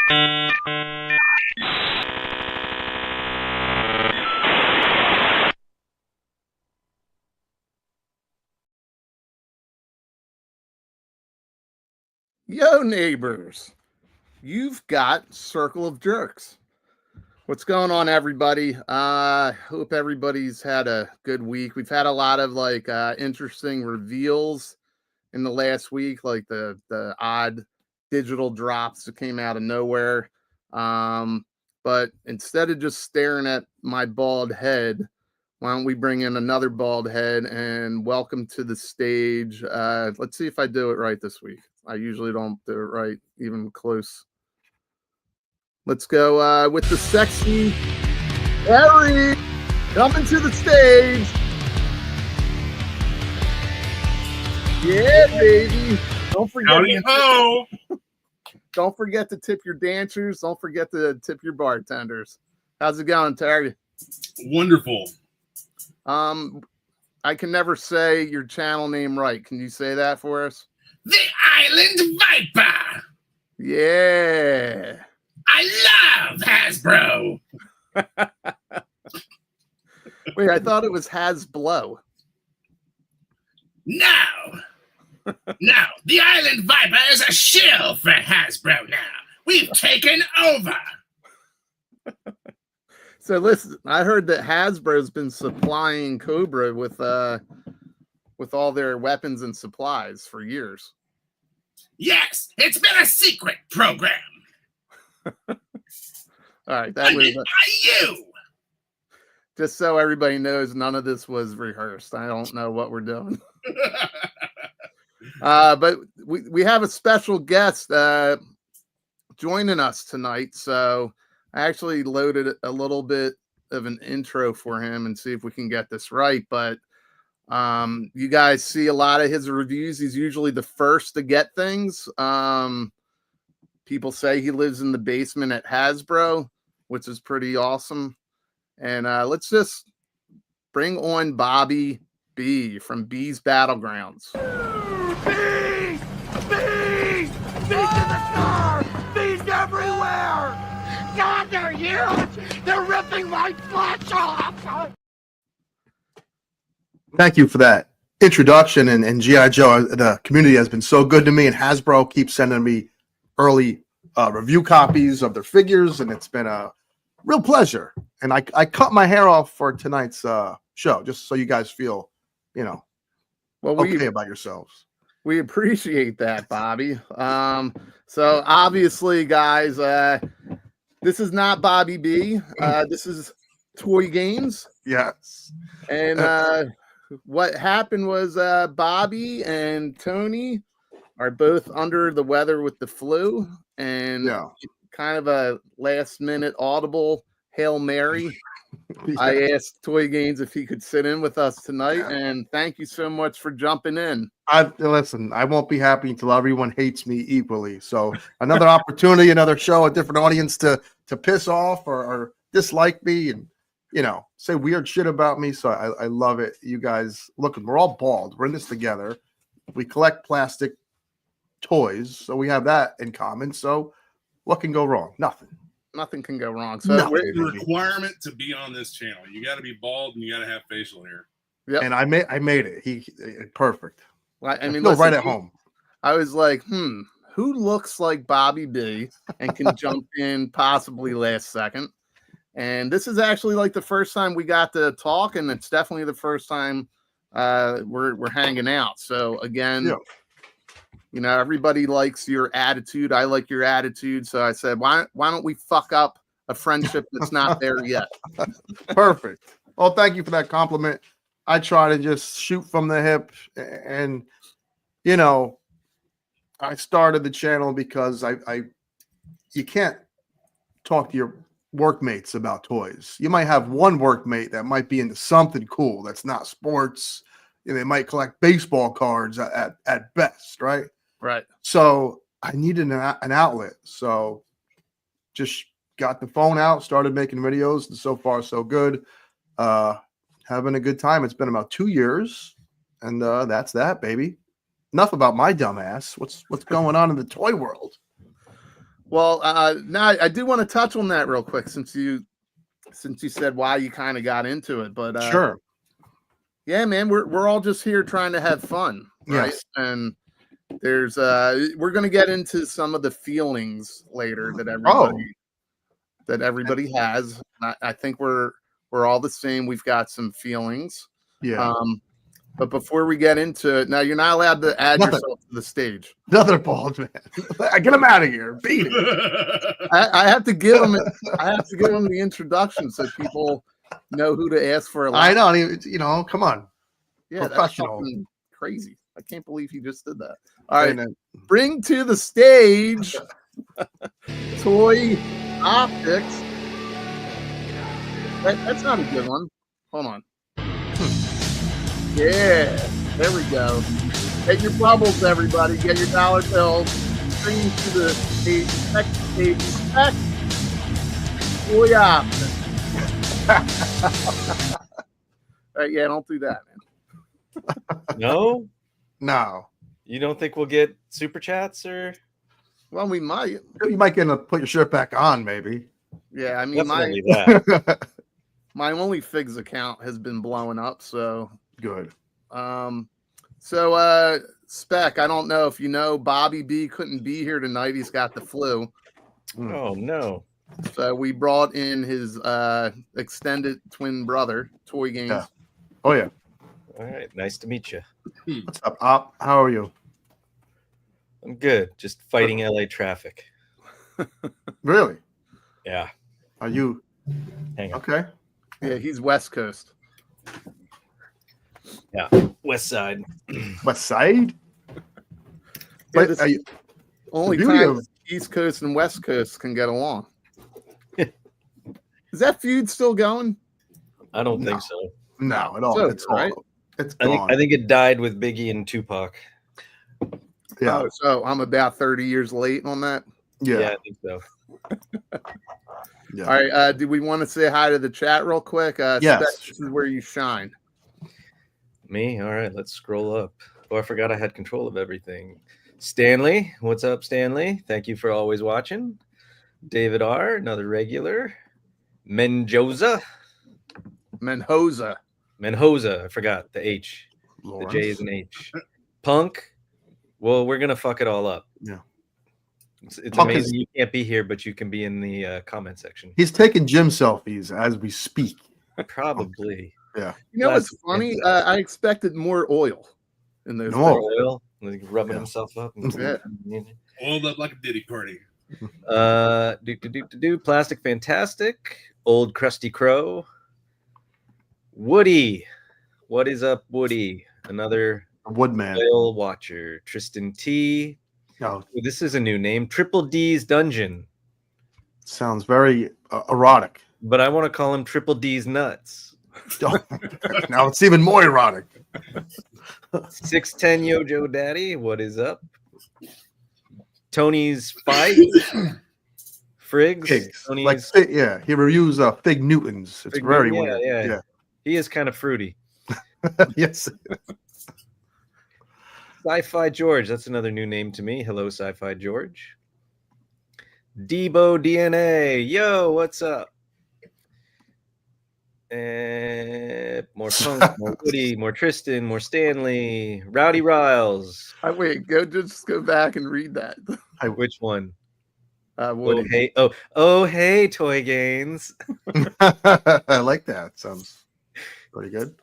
Yo, neighbors, you've got Circle of Jerks. What's going on, everybody? Hope everybody's had a good week. We've had a lot of interesting reveals in the last week, like the odd digital drops that came out of nowhere. But instead of just staring at my bald head, why don't we bring in another bald head and welcome to the stage? Let's see if I do it right this week. I usually don't do it right, even close. Let's go with the sexy Harry coming to the stage. Yeah, baby. Don't forget. Howdy ho. Don't forget to tip your dancers. Don't forget to tip your bartenders. How's it going, Terry? Wonderful. I can never say your channel name right. Can you say that for us? The Island Viper. Yeah. I love Hasbro. Wait, I thought it was Hasbro. No. No, the Island Viper is a shill for Hasbro now. We've taken over. So listen, I heard that Hasbro's been supplying Cobra with all their weapons and supplies for years. Yes, it's been a secret program. All right, that was by you. Just so everybody knows, none of this was rehearsed. I don't know what we're doing. But we have a special guest joining us tonight. So I actually loaded a little bit of an intro for him and see if we can get this right. But you guys see a lot of his reviews. He's usually the first to get things. People say he lives in the basement at Hasbro, which is pretty awesome. And let's just bring on Bobby B from B's Battlegrounds. Bees! Bees! Bees in the car! Bees everywhere! God, they're huge! They're ripping my flesh off! Thank you for that introduction. And G.I. Joe, the community has been so good to me, and Hasbro keeps sending me early review copies of their figures, and it's been a real pleasure. And I cut my hair off for tonight's show, just so you guys feel, okay about yourselves. We appreciate that, Bobby. So obviously, guys, this is not Bobby B. This is Toy Games. Yes. And what happened was Bobby and Tony are both under the weather with the flu, and kind of a last-minute audible Hail Mary. I asked Toy Games if he could sit in with us tonight, and thank you so much for jumping in. Listen, I won't be happy until everyone hates me equally. So another opportunity, another show, a different audience to piss off or dislike me and, say weird shit about me. So I love it. You guys, look, we're all bald. We're in this together. We collect plastic toys, so we have that in common. So what can go wrong? Nothing. Nothing can go wrong. So it's a requirement to be on this channel. You got to be bald and you got to have facial hair. Yep. And I made it. He perfect. I mean, right at home. I was like, who looks like Bobby B and can jump in possibly last second? And this is actually like the first time we got to talk, and it's definitely the first time we're hanging out. So again, everybody likes your attitude. I like your attitude. So I said, why don't we fuck up a friendship that's not there yet? Perfect. Well, thank you for that compliment. I try to just shoot from the hip, and I started the channel because you can't talk to your workmates about toys. You might have one workmate that might be into something cool that's not sports. They might collect baseball cards at best, right? Right. So I needed an outlet. So just got the phone out, started making videos, and so far so good. Having a good time. It's been about 2 years, and that's that, baby. Enough about my dumb ass. What's going on in the toy world? Well, now I do want to touch on that real quick since you said why you kind of got into it. But Sure. yeah, man, we're all just here trying to have fun, right? Yes. And there's we're gonna get into some of the feelings later that everybody has. I think we're all the same. We've got some feelings. Yeah. But before we get into it, now you're not allowed to add yourself to the stage. Another bald man. Get him out of here. Beat it. I have to give them. I have to give them the introduction so people know who to ask for. I know. You know, come on. Yeah, Professional. that's crazy. I can't believe he just did that. All right, bring to the stage Toy Optics. That's not a good one. Hold on. Yeah, there we go. Get your bubbles, everybody. Get your dollar bills. Bring you to the stage. Toy Optics. All right, yeah, don't do that, man. No, No. you don't think we'll get super chats or? Well, we might. You might get to put your shirt back on, maybe. Yeah, I mean, Definitely that. my OnlyFigs account has been blowing up, so Good. Spec, I don't know if you know, Bobby B couldn't be here tonight. He's got the flu. Oh no. So we brought in his extended twin brother, Toy Games. Yeah. Oh, yeah. All right, nice to meet you. What's up, Op? How are you? I'm good. Just fighting LA traffic. Really? Yeah. Are you Hang on. okay? Yeah, he's West Coast. Yeah. West Side. West Side? Yeah, But this are you, only beauty time of- East Coast and West Coast can get along. Is that feud still going? I don't No. think so. no, at all. So, It's all. right? It's I gone. think it died with Biggie and Tupac. yeah. Oh, so I'm about 30 years late on that. Yeah. I think so. Yeah. All right. Do we want to say hi to the chat real quick? Yes. Spec, this is where you shine. Me? All right, let's scroll up. Oh, I forgot I had control of everything. Stanley, what's up, Stanley? Thank you for always watching. David R, another regular. Menjoza. Menhoza. Menhoza, I forgot the H. Lawrence. The J is an H. Punk. Well, we're gonna fuck it all up. Yeah. It's Punk amazing is- you can't be here, but you can be in the comment section. He's taking gym selfies as we speak. Probably. Yeah. You know what's That's funny? I expected more oil in those. No. things. Oil, like rubbing Yeah. himself up. Yeah. Oiled up like a Diddy party. Plastic Fantastic, Old Krusty Crow, Woody. What is up, Woody? Another Woodman. whale watcher. Tristan T. Oh, This is a new name. Triple D's Dungeon, sounds very erotic. but I want to call him Triple D's Nuts. Now it's even more erotic. 610 Yojo Daddy, what is up? Tony's Fight. Friggs. Figs. Tony's Like, yeah, he reviews Fig Newtons. It's Fig very Newton, weird. yeah. He is kind of fruity. Yes. Sci-Fi George, that's another new name to me. Hello, Sci-Fi George. Debo DNA, yo, what's up? More Punk, more Woody, more Tristan, more Stanley, Rowdy Riles. Wait, just go back and read that. Which one? Woody. Hey, Toy Gains. I like that. Sounds pretty good.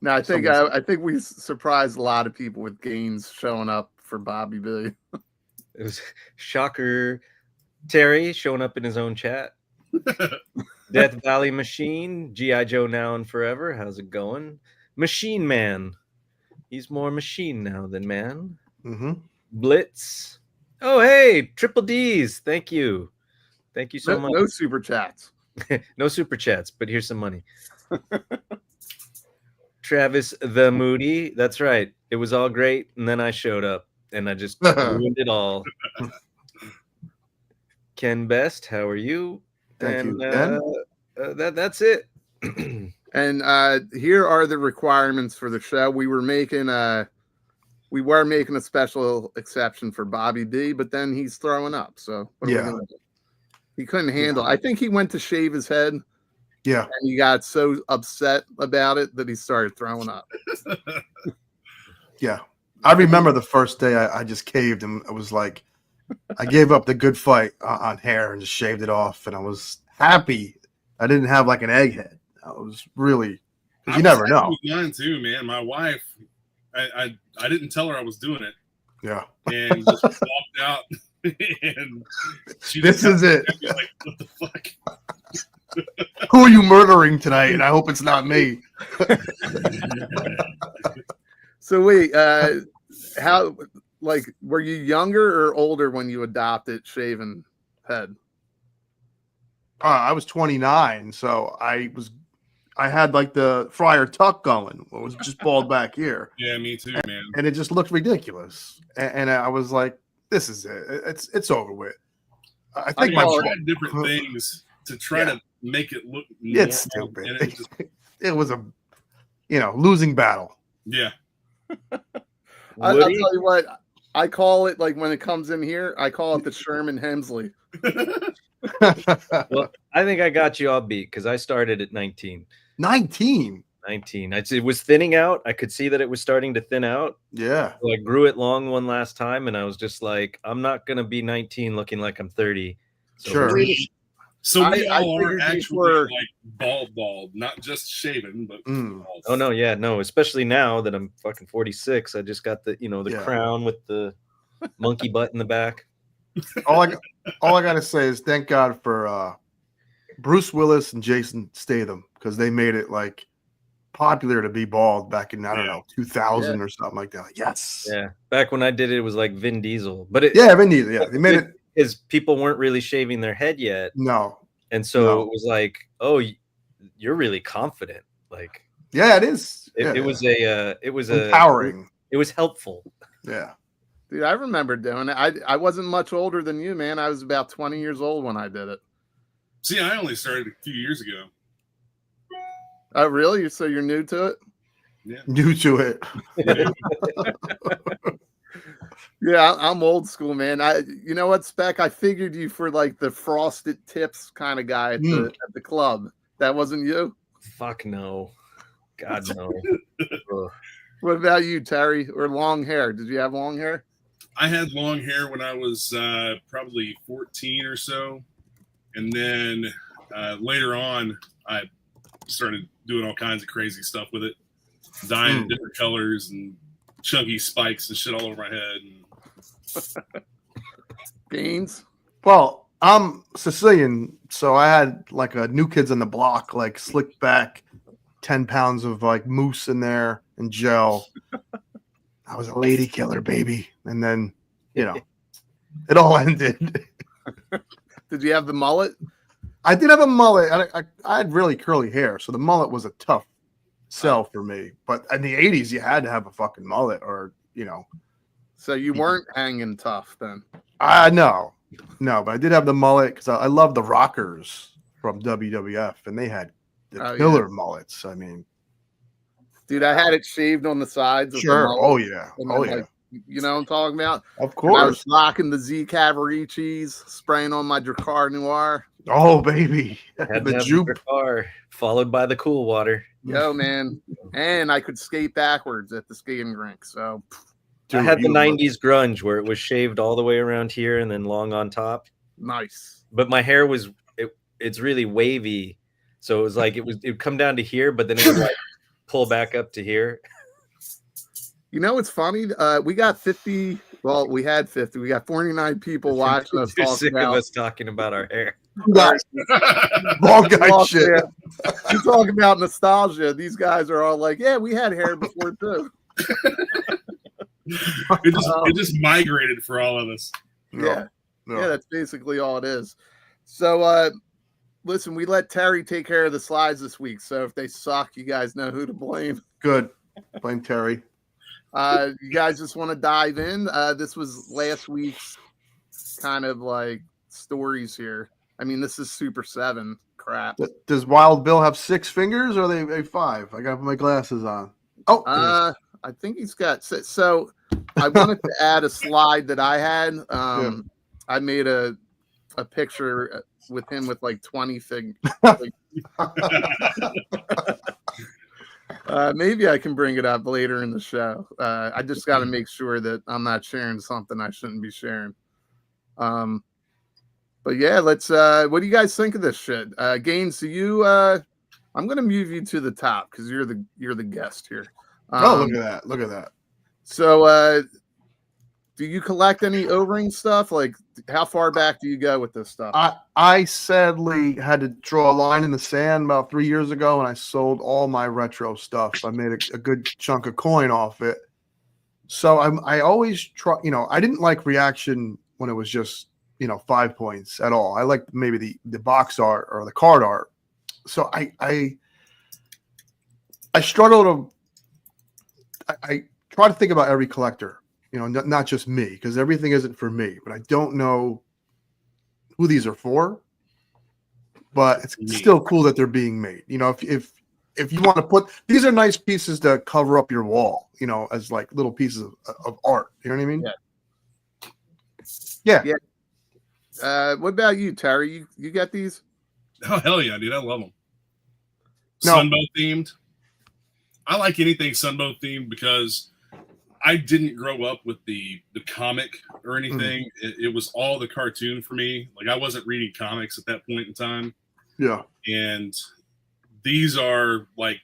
No, I think we surprised a lot of people with Gaines showing up for Bobby B. It was Shocker Terry showing up in his own chat. Death Valley Machine, G.I. Joe now and forever. How's it going? Machine Man. He's more machine now than man. Mm-hmm. Blitz. Oh, hey, Triple D's. Thank you. Thank you so much. No super chats. No super chats, but here's some money. Travis the Moody. That's right. It was all great. And then I showed up and I just ruined it all. Ken Best, how are you? Thank and you, Ken. That's it. And here are the requirements for the show. We were making we were making a special exception for Bobby D, but then he's throwing up. So what are we Yeah. gonna do? He couldn't handle. I think he went to shave his head, and Yeah. he got so upset about it that he started throwing up. Yeah. I remember the first day I just caved, and it was like I gave up the good fight on hair and just shaved it off, and I was happy I didn't have like an egghead. I was really, because you never know. Mine too, man. My wife, I didn't tell her I was doing it, Yeah. and just walked out, and she This is it. like, what the fuck? Who are you murdering tonight? And I hope it's not me. So wait, how like were you younger or older when you adopted shaven head? I was 29, so I had like the Friar Tuck going. It was just bald back here. Yeah, me too, man. And it just looked ridiculous. And I was like, this is it. It's over with. I think I my tried different things to try to make it look it's normal, stupid. and it just, It was a losing battle. yeah. I'll Woody? tell you what, I call it, like when it comes in here, I call it the Sherman Hemsley. Well, I think I got you all beat because I started at 19. 19. 19. It was thinning out. I could see that it was starting to thin out. Yeah. So I grew it long one last time, and I was just like, I'm not gonna be 19 looking like I'm 30. So Sure. So we I all are figured you actually were- like bald, not just shaven, but bald. Oh no, yeah, no. Especially now that I'm fucking 46, I just got the Yeah. crown with the monkey butt in the back. All I gotta say is thank God for Bruce Willis and Jason Statham, because they made it like popular to be bald back in 2000 or something like that. Like, yes. Yeah, back when I did it, it was like Vin Diesel, but Vin Diesel. Yeah, they made it. Is people weren't really shaving their head yet, No. and so No. it was like, oh, you're really confident. Like Yeah, it is. it was empowering. It was helpful. Yeah. Dude, I remember doing it. I wasn't much older than you, man. I was about 20 years old when I did it. See, I only started a few years ago. Oh, really? So you're new to it? New to it. Yeah, I'm old school, man. You know what, Spec? I figured you for like the frosted tips kind of guy at the club. That wasn't you? Fuck no. God no. Ugh. What about you, Terry? Or long hair? Did you have long hair? I had long hair when I was probably 14 or so. And then later on, I started doing all kinds of crazy stuff with it, dyeing different colors and chunky spikes and shit all over my head. Beans? Well, I'm Sicilian, so I had like a New Kids on the Block, like slicked back, 10 pounds of like mousse in there and gel. I was a lady killer, baby. And then, it all ended. Did you have the mullet? I did have a mullet. I had really curly hair, so the mullet was a tough sell for me. But in the 80s, you had to have a fucking mullet or, So you weren't hanging tough then? No, but I did have the mullet because I love the Rockers from WWF, and they had the killer mullets. I mean, dude, I had it shaved on the sides. Of sure. The mullet. Oh yeah. And Oh then, yeah. like, you know what I'm talking about? Of And I was course. rocking the Z Cavariccis, spraying on my Dracar Noir. Oh baby. Had The to have jupe. your car followed by the cool water. Yo, man. And I could skate backwards at the skating rink. So I had the you 90s grunge where it was shaved all the way around here and then long on top. nice. But my hair was it's really wavy. So it was like it would come down to here, but then it would like pull back up to here. You know what's funny? We got 50. Well, we had 50. We got 49 people watching us Too talk sick of about us talking about our hair. Bald guy Well, shit. yeah. You talk about nostalgia. These guys are all like, "Yeah, we had hair before too." It just migrated for all of us. Yeah, No. yeah, that's basically all it is. So, listen, we let Terry take care of the slides this week. So if they suck, you guys know who to blame. Good. Blame Terry. You guys just want to dive in? This was last week's kind of like stories here. I mean, this is Super 7 crap. Does Wild Bill have 6 fingers or are they 5? I got my glasses on. Oh, I think he's got so I wanted to add a slide that I had. I made a picture with him with like 20 figures. Maybe I can bring it up later in the show. I just got to make sure that I'm not sharing something I shouldn't be sharing. But yeah, let's. What do you guys think of this shit? Gaines, do you? I'm gonna move you to the top because you're the guest here. Oh, look at that! Look at that. So, do you collect any O-ring stuff? Like, how far back do you go with this stuff? I sadly had to draw a line in the sand about 3 years ago, and I sold all my retro stuff. I made a good chunk of coin off it. So I always try. I didn't like Reaction when it was just 5 points at all. I liked maybe the box art or the card art. So I struggle to. I try to think about every collector. Not just me, because everything isn't for me, but I don't know who these are for, but it's still cool that they're being made. If you want to put, these are nice pieces to cover up your wall, as like little pieces of art. You know what I mean? Yeah. What about you, Terry? You got these? Oh, hell yeah, dude. I love them. No. Sunbow themed. I like anything Sunbow themed because I didn't grow up with the comic or anything. It was all the cartoon for me. Like, I wasn't reading comics at that point in time. Yeah. And these are like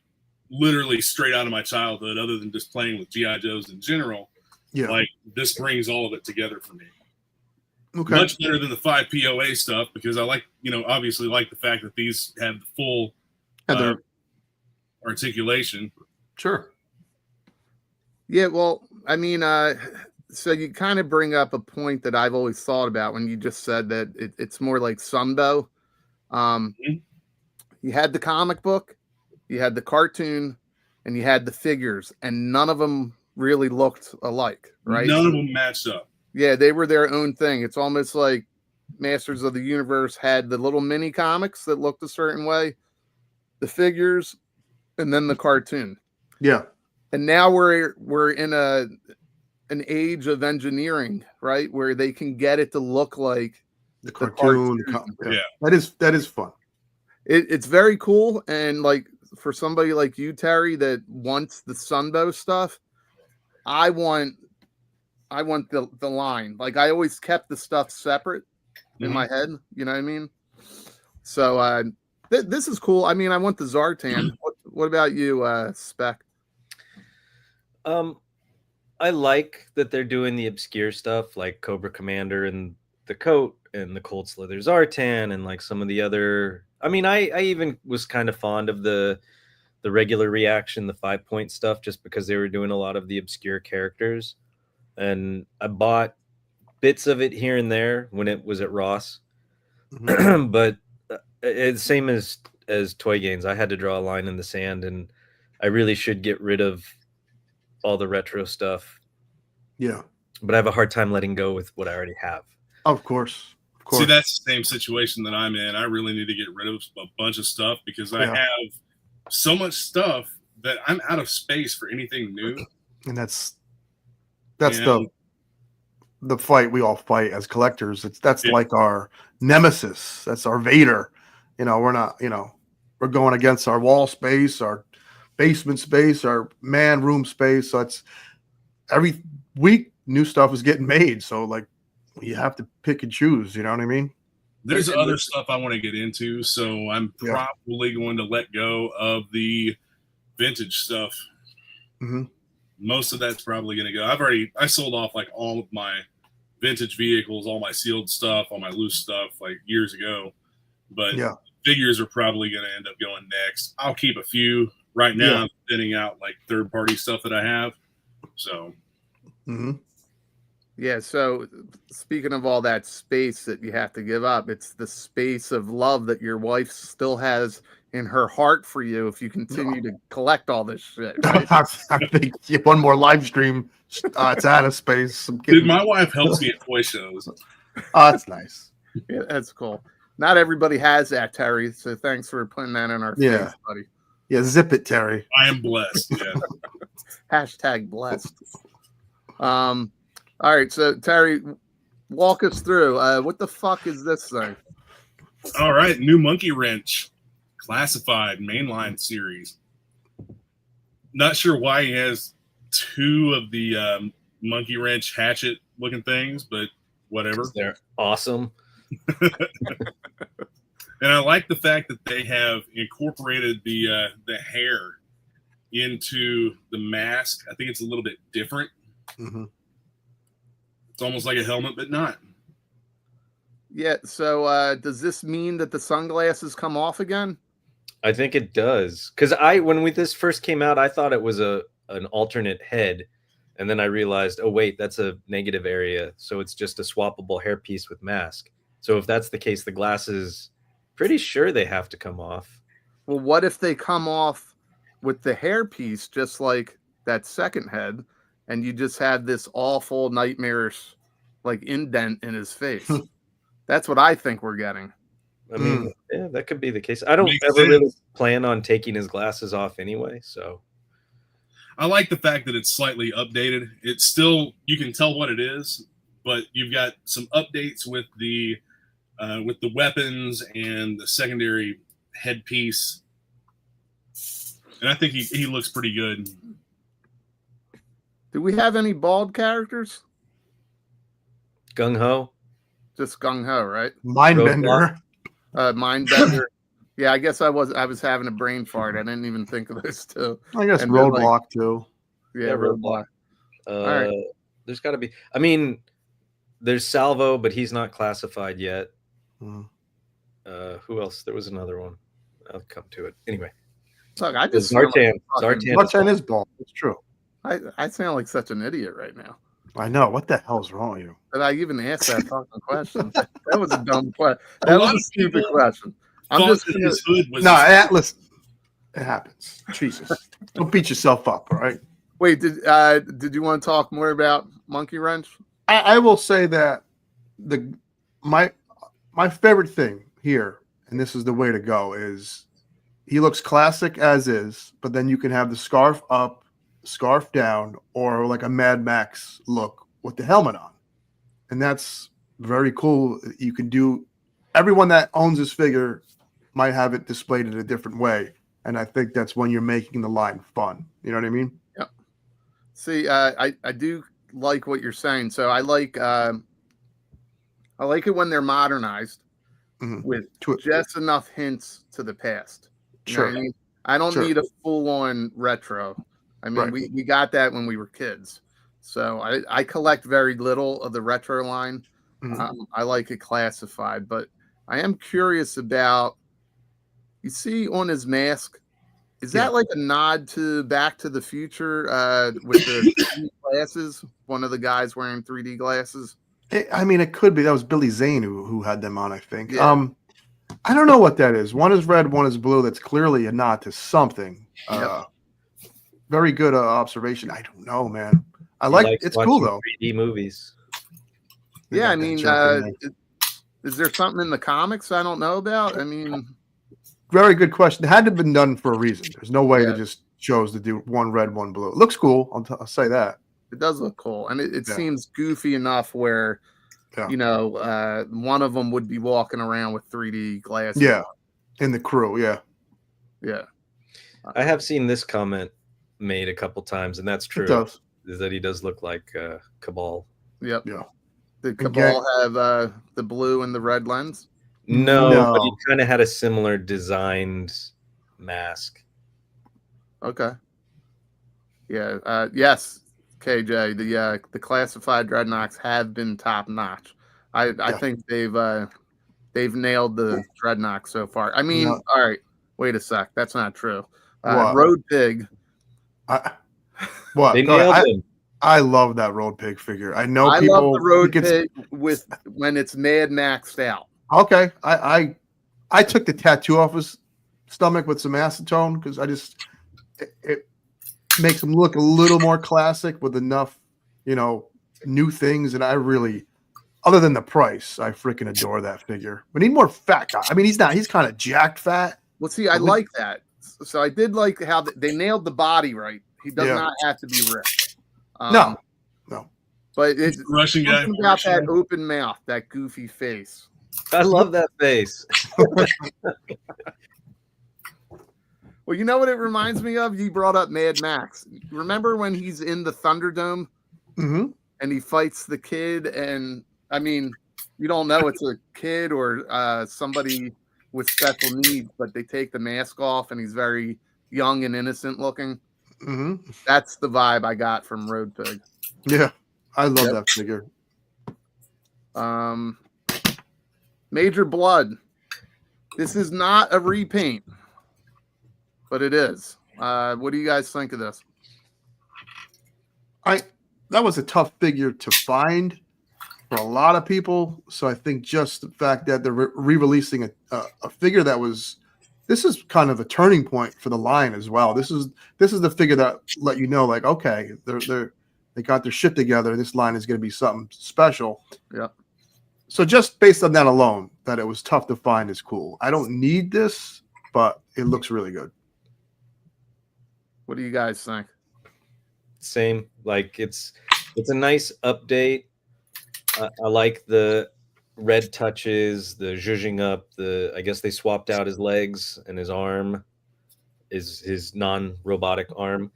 literally straight out of my childhood, other than just playing with G.I. Joes in general. Yeah. Like, this brings all of it together for me. Okay. Much better than the 5 POA stuff, because I like, obviously like the fact that these have the full articulation. Sure. Yeah, well, I mean, so you kind of bring up a point that I've always thought about when you just said that it's more like Sunbow. You had the comic book, you had the cartoon, and you had the figures, and none of them really looked alike, right? None of them matched up. Yeah, they were their own thing. It's almost like Masters of the Universe had the little mini comics that looked a certain way, the figures, and then the cartoon. Yeah. And now we're in an age of engineering, right? Where they can get it to look like the cartoon. Yeah. That is fun. It's very cool. And like for somebody like you, Terry, that wants the Sunbow stuff, I want the line. Like, I always kept the stuff separate in my head. You know what I mean? So this is cool. I mean, I want the Zartan. What about you, Spec? I like that they're doing the obscure stuff like Cobra Commander and the coat and the Cold Slither Zartan and like some of the other. I mean, I even was kind of fond of the regular Reaction, the 5-point stuff, just because they were doing a lot of the obscure characters. And I bought bits of it here and there when it was at Ross. But it's same as Toy Gains. I had to draw a line in the sand, and I really should get rid of all the retro stuff. Yeah. But I have a hard time letting go with what I already have. Of course. See, that's the same situation that I'm in. I really need to get rid of a bunch of stuff because I have so much stuff that I'm out of space for anything new. And that's the fight we all fight as collectors. That's like our nemesis. That's our Vader. We're not, we're going against our wall space, our basement space, our man room space. So it's every week new stuff is getting made. So like you have to pick and choose, you know what I mean? There's other stuff I want to get into. So I'm probably going to let go of the vintage stuff. Most of that's probably going to go. I sold off like all of my vintage vehicles, all my sealed stuff, all my loose stuff like years ago. But figures are probably going to end up going next. I'll keep a few. Right now, I'm thinning out like third-party stuff that I have. So, yeah. So, speaking of all that space that you have to give up, it's the space of love that your wife still has in her heart for you. If you continue to collect all this shit, right? I think one more live stream, it's out of space. Dude, my wife helps me at toy shows. Oh, that's nice. Yeah, that's cool. Not everybody has that, Terry. So, thanks for putting that in our face, buddy. Yeah, zip it, Terry. I am blessed. Yeah. Hashtag blessed. All right, so Terry, walk us through. What the fuck is this thing? All right, new Monkey Wrench, classified mainline series. Not sure why he has two of the Monkey Wrench hatchet looking things, but whatever. They're awesome. And I like the fact that they have incorporated the hair into the mask. I think it's a little bit different. Mm-hmm. It's almost like a helmet, but not. Yeah. So does this mean that the sunglasses come off again? I think it does, because when this first came out, I thought it was an alternate head, and then I realized, oh wait, that's a negative area, so it's just a swappable hairpiece with mask. So if that's the case, the glasses, pretty sure they have to come off. Well, what if they come off with the hairpiece, just like that second head, and you just had this awful nightmarish like indent in his face? That's what I think we're getting. I mean, yeah, that could be the case. I don't Makes ever sense. really plan on taking his glasses off anyway, so. I like the fact that it's slightly updated. It's still, you can tell what it is, but you've got some updates with the weapons and the secondary headpiece, and I think he looks pretty good. Do we have any bald characters? Gung Ho. Just Gung Ho, right? Mindbender. Mindbender. Yeah, I guess I was having a brain fart. I didn't even think of this too. I guess And then, Roadblock like- too. Yeah, Yeah, Roadblock. right. There's got to be. I mean, there's Salvo, but he's not classified yet. Mm. Who else? There was another one. I'll come to it anyway. Look, I just sound like Zartan. fucking- Zartan. Zartan is bald. It's true. I sound like such an idiot right now. I know. What the hell's wrong with you? Did I even ask that fucking question? That was a dumb question. That was a stupid question. I'm Thought just that gonna, his hood was No, listen. It happens. Jesus. Don't beat yourself up, all right? wait. Did you want to talk more about Monkey Wrench? I will say that my favorite thing here, and this is the way to go, is he looks classic as is, but then you can have the scarf up, scarf down, or like a Mad Max look with the helmet on. And that's very cool. You can do, everyone that owns this figure might have it displayed in a different way. And I think that's when you're making the line fun. You know what I mean? Yep. See, I do like what you're saying. So I like it when they're modernized Mhm. with To- just enough hints to the past. You know Sure. what I mean? I don't Sure. need a full-on retro. I mean, Right. we got that when we were kids. So I collect very little of the retro line. Mhm. I like it classified, but I am curious about, you see on his mask, is Yeah. that like a nod to Back to the Future with the 3D glasses? One of the guys wearing 3D glasses? I mean, it could be. That was Billy Zane who had them on, I think. Yeah. I don't know what that is. One is red, one is blue. That's clearly a nod to something. Yep. Very good observation. I don't know, man. I like Likes it's cool watching though. 3D movies. They Yeah, got I that mean, jerk in there. is there something in the comics I don't know about? I mean, Very good question. It had to have been done for a reason. There's no way Yeah. to just chose to do one red, one blue. It looks cool. I'll say that. it does look cool, and it Yeah. seems goofy enough where, Yeah. you know, one of them would be walking around with 3D glasses. Yeah. In the crew, yeah. Yeah. I have seen this comment made a couple times, and that's true. It does. Is that he does look like Cabal? Yep. Yeah. Did Okay. Cabal have the blue and the red lens? No, but No. he kind of had a similar designed mask. Okay. Yeah. Yes, KJ. The classified dreadnoughts have been top notch. I Yeah. think they've nailed the dreadnought so far. I mean, No. all right. Wait a sec. That's not true. What? Road Pig. What? They Go ahead. nailed him. I love that Road Pig figure. I know I people. love the Road you can- Pig with when it's Mad Maxed out. Okay, I took the tattoo off his stomach with some acetone because it makes him look a little more classic with enough, new things. And I really, other than the price, I freaking adore that figure. We need more fat guy. I mean, he's kind of jacked fat. Well, see, I like that. So I did like how they nailed the body right. He does Yeah. not have to be ripped. No. But it's Russian guy. something about that open mouth, that goofy face. I love that face. Well, you know what it reminds me of? You brought up Mad Max. Remember when he's in the Thunderdome Mm-hmm. and he fights the kid? And I mean, you don't know it's a kid or somebody with special needs, but they take the mask off and he's very young and innocent looking. Mm-hmm. That's the vibe I got from Road Pig. Yeah, I love that figure. Major Blood. This is not a repaint, but it is. What do you guys think of this? That was a tough figure to find for a lot of people. So I think just the fact that they're re-releasing a figure this is kind of a turning point for the line as well. This is the figure that let you know, like, okay, they got their shit together. This line is going to be something special. Yeah. So just based on that alone, that it was tough to find is cool. I don't need this, but it looks really good. What do you guys think? Same. Like it's a nice update. I like the red touches, the zhuzhing up. I guess they swapped out his legs and his arm, is his non-robotic arm.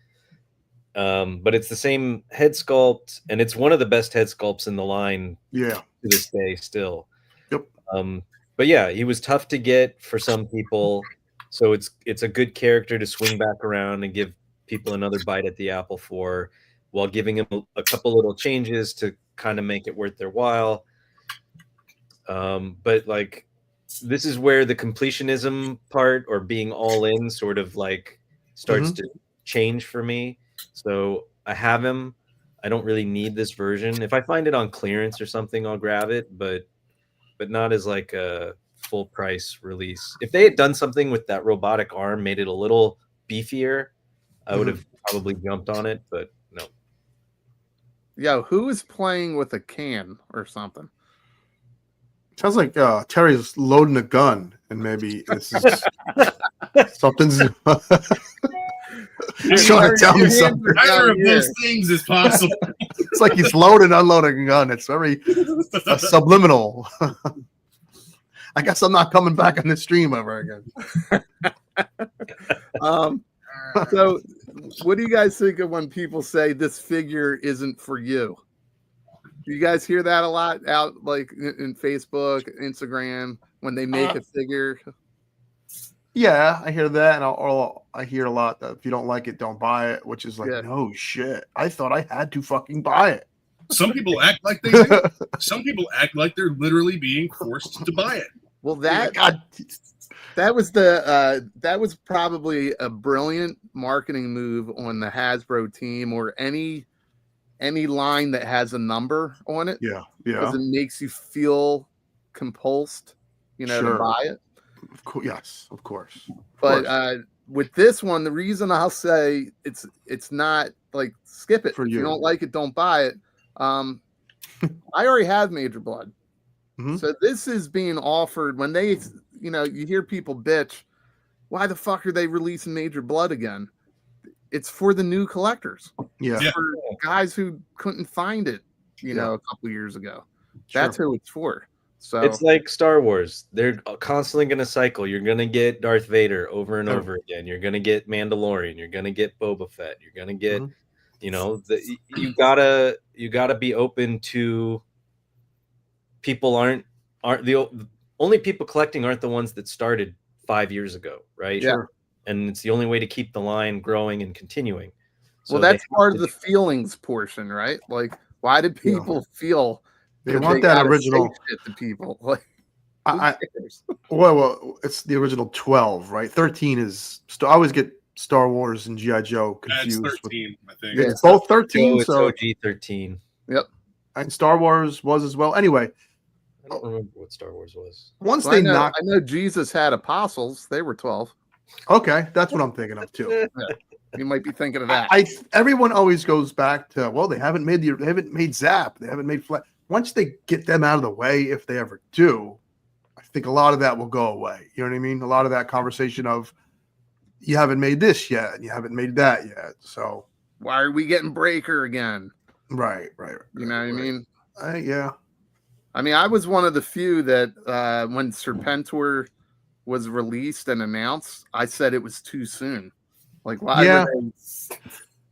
But it's the same head sculpt, and it's one of the best head sculpts in the line. Yeah. To this day, still. Yep. But yeah, he was tough to get for some people, so it's a good character to swing back around and give people another bite at the apple for, while giving him a couple little changes to kind of make it worth their while. But like, this is where the completionism part, or being all in, sort of like starts to change for me. So I have him. I don't really need this version. If I find it on clearance or something, I'll grab it, but not as like a full price release. If they had done something with that robotic arm, made it a little beefier, I would have probably jumped on it, but no. Yo, who is playing with a can or something? Sounds like Terry's loading a gun, and maybe this is something's trying to tell me something. Either of those things is possible. It's like he's loading, unloading a gun. It's very subliminal. I guess I'm not coming back on this stream ever again. So what do you guys think of when people say this figure isn't for you? Do you guys hear that a lot out, like in Facebook, Instagram, when they make a figure? Yeah, I hear that, and I hear a lot that if you don't like it, don't buy it, which is like, no shit. I thought I had to fucking buy it. Some people act like they do. Some people act like they're literally being forced to buy it. Well, that was probably a brilliant marketing move on the Hasbro team, or any line that has a number on it. Yeah. Because it makes you feel compulsed, to buy it. Yes, of course. But with this one, the reason I'll say it's not like skip it. For if you. You don't like it, don't buy it. I already have Major Blood. So this is being offered when they, you hear people bitch, why the fuck are they releasing Major Blood again? It's for the new collectors. Yeah. For guys who couldn't find it, a couple years ago. That's who it's for. So it's like Star Wars. They're constantly going to cycle. You're going to get Darth Vader over and over again. You're going to get Mandalorian. You're going to get Boba Fett. You're going to get, you gotta be open to. People aren't the only people collecting aren't the ones that started 5 years ago, right? Yeah. And it's the only way to keep the line growing and continuing. So well, that's part of the feelings portion, right? Like, why did people feel they want that original shit to people? Like, well, it's the original 12, right? 13 is I always get Star Wars and G.I. Joe confused. That's 13, I think. Yeah, it's both 13. It's OG 13. Yep. And Star Wars was as well. Anyway, I don't remember what Star Wars was. Once well, they I know Jesus had apostles. They were 12. Okay, that's what I'm thinking of too. Yeah. You might be thinking of that. Everyone always goes back to, well, they haven't made Zap, they haven't made Flat. Once they get them out of the way, if they ever do, I think a lot of that will go away. You know what I mean? A lot of that conversation of, you haven't made this yet, and you haven't made that yet. So why are we getting Breaker again? Right. You know what I mean? Yeah. I mean, I was one of the few that when Serpentor was released and announced, I said it was too soon. Like, why Yeah.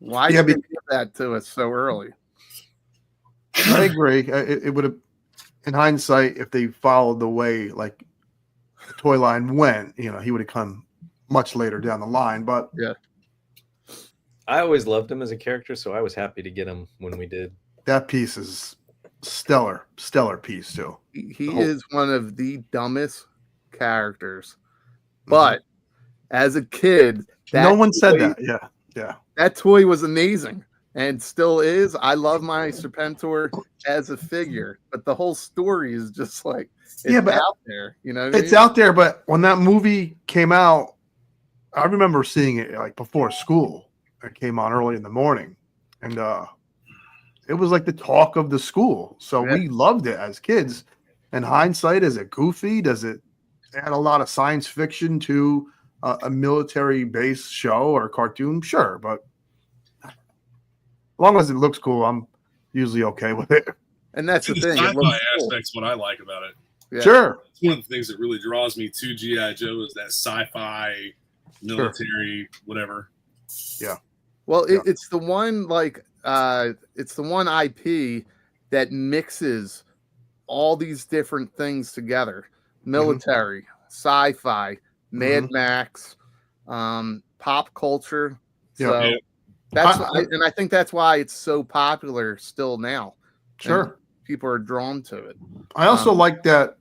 why Yeah, did they give that to us so early? I agree. It would have, in hindsight, if they followed the way like the toy line went, he would have come much later down the line. But Yeah. I always loved him as a character, so I was happy to get him when we did. that piece is stellar piece too. He is one of the dumbest characters. But as a kid, No one said that. Yeah. That toy was amazing and still is. I love my Serpentor as a figure, but the whole story is just like it's out there. You know, it's out there. But when that movie came out, I remember seeing it like before school. It came on early in the morning, and it was like the talk of the school. So we loved it as kids. In hindsight, is it goofy? Does it add a lot of science fiction to a military-based show or cartoon? Sure, but as long as it looks cool, I'm usually okay with it. And that's the thing. Sci-fi aspect's what I like about it. Yeah. Sure. It's one of the things that really draws me to G.I. Joe is that sci-fi, military, whatever. Yeah. Well, it's the one it's the one IP that mixes all these different things together: military, sci-fi, Mad Max, pop culture. So that's and I think that's why it's so popular still now. Sure, and people are drawn to it. I also like that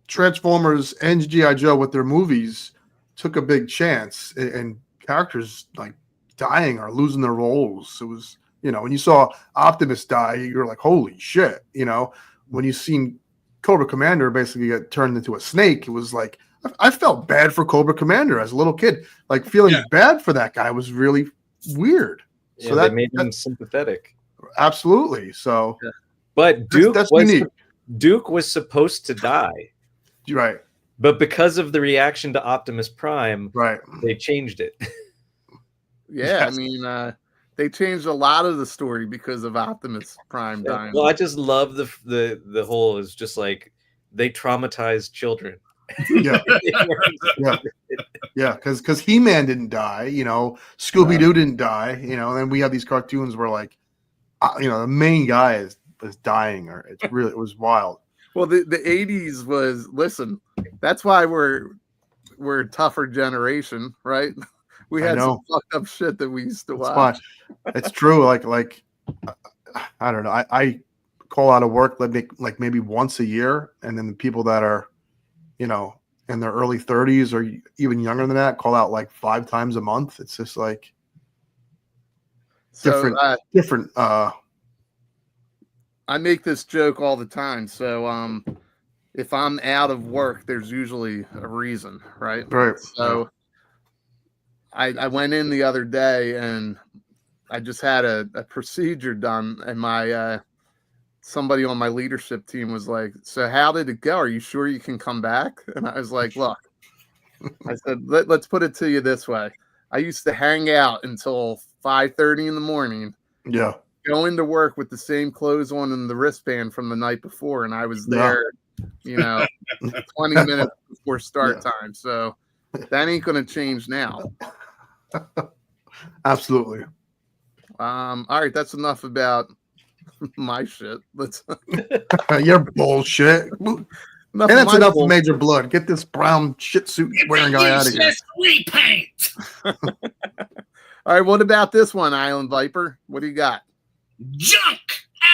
Transformers and G.I. Joe with their movies took a big chance, and characters like dying or losing their roles. It was, when you saw Optimus die, you're like, holy shit. When you seen Cobra Commander basically get turned into a snake, it was like, I felt bad for Cobra Commander as a little kid. Like feeling bad for that guy was really weird. So that made him sympathetic. Absolutely. So, but Duke was supposed to die. Right. But because of the reaction to Optimus Prime, they changed it. Yeah, I mean, they changed a lot of the story because of Optimus Prime dying. Well, I just love the whole is just like they traumatized children. Yeah, because He-Man didn't die, Scooby-Doo didn't die, and then we have these cartoons where like, the main guy is dying, or it was wild. Well, the 80s was, listen, that's why we're a tougher generation, right? We had some fucked up shit that we used to watch. It's true. Like I don't know. I call out of work like maybe once a year, and then the people that are, in their early 30s or even younger than that call out like 5 times a month. It's just like different. I make this joke all the time. So if I'm out of work, there's usually a reason, right? Right. So I went in the other day and I just had a procedure done, and my somebody on my leadership team was like, "So how did it go? Are you sure you can come back?" And I was like, "Look," I said, let's put it to you this way. I used to hang out until 5:30 in the morning. Yeah. Go into work with the same clothes on and the wristband from the night before, and I was there, 20 minutes before start time. So that ain't going to change now. Absolutely. All right, that's enough about my shit. Let's your bullshit. And that's enough of Major Blood. Get this brown shit suit wearing guy out of here. Repaint. All right, what about this one, Island Viper? What do you got? Junk,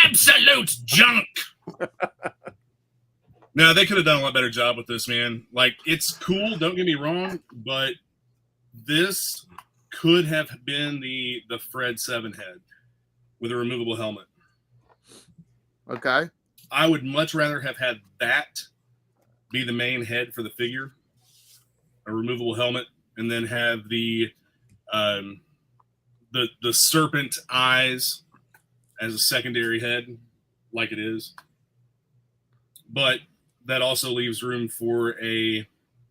absolute junk. No, they could have done a lot better job with this, man. Like, it's cool, don't get me wrong, but this could have been the Fred 7 head with a removable helmet. Okay. I would much rather have had that be the main head for the figure, a removable helmet, and then have the serpent eyes as a secondary head, like it is. But that also leaves room for a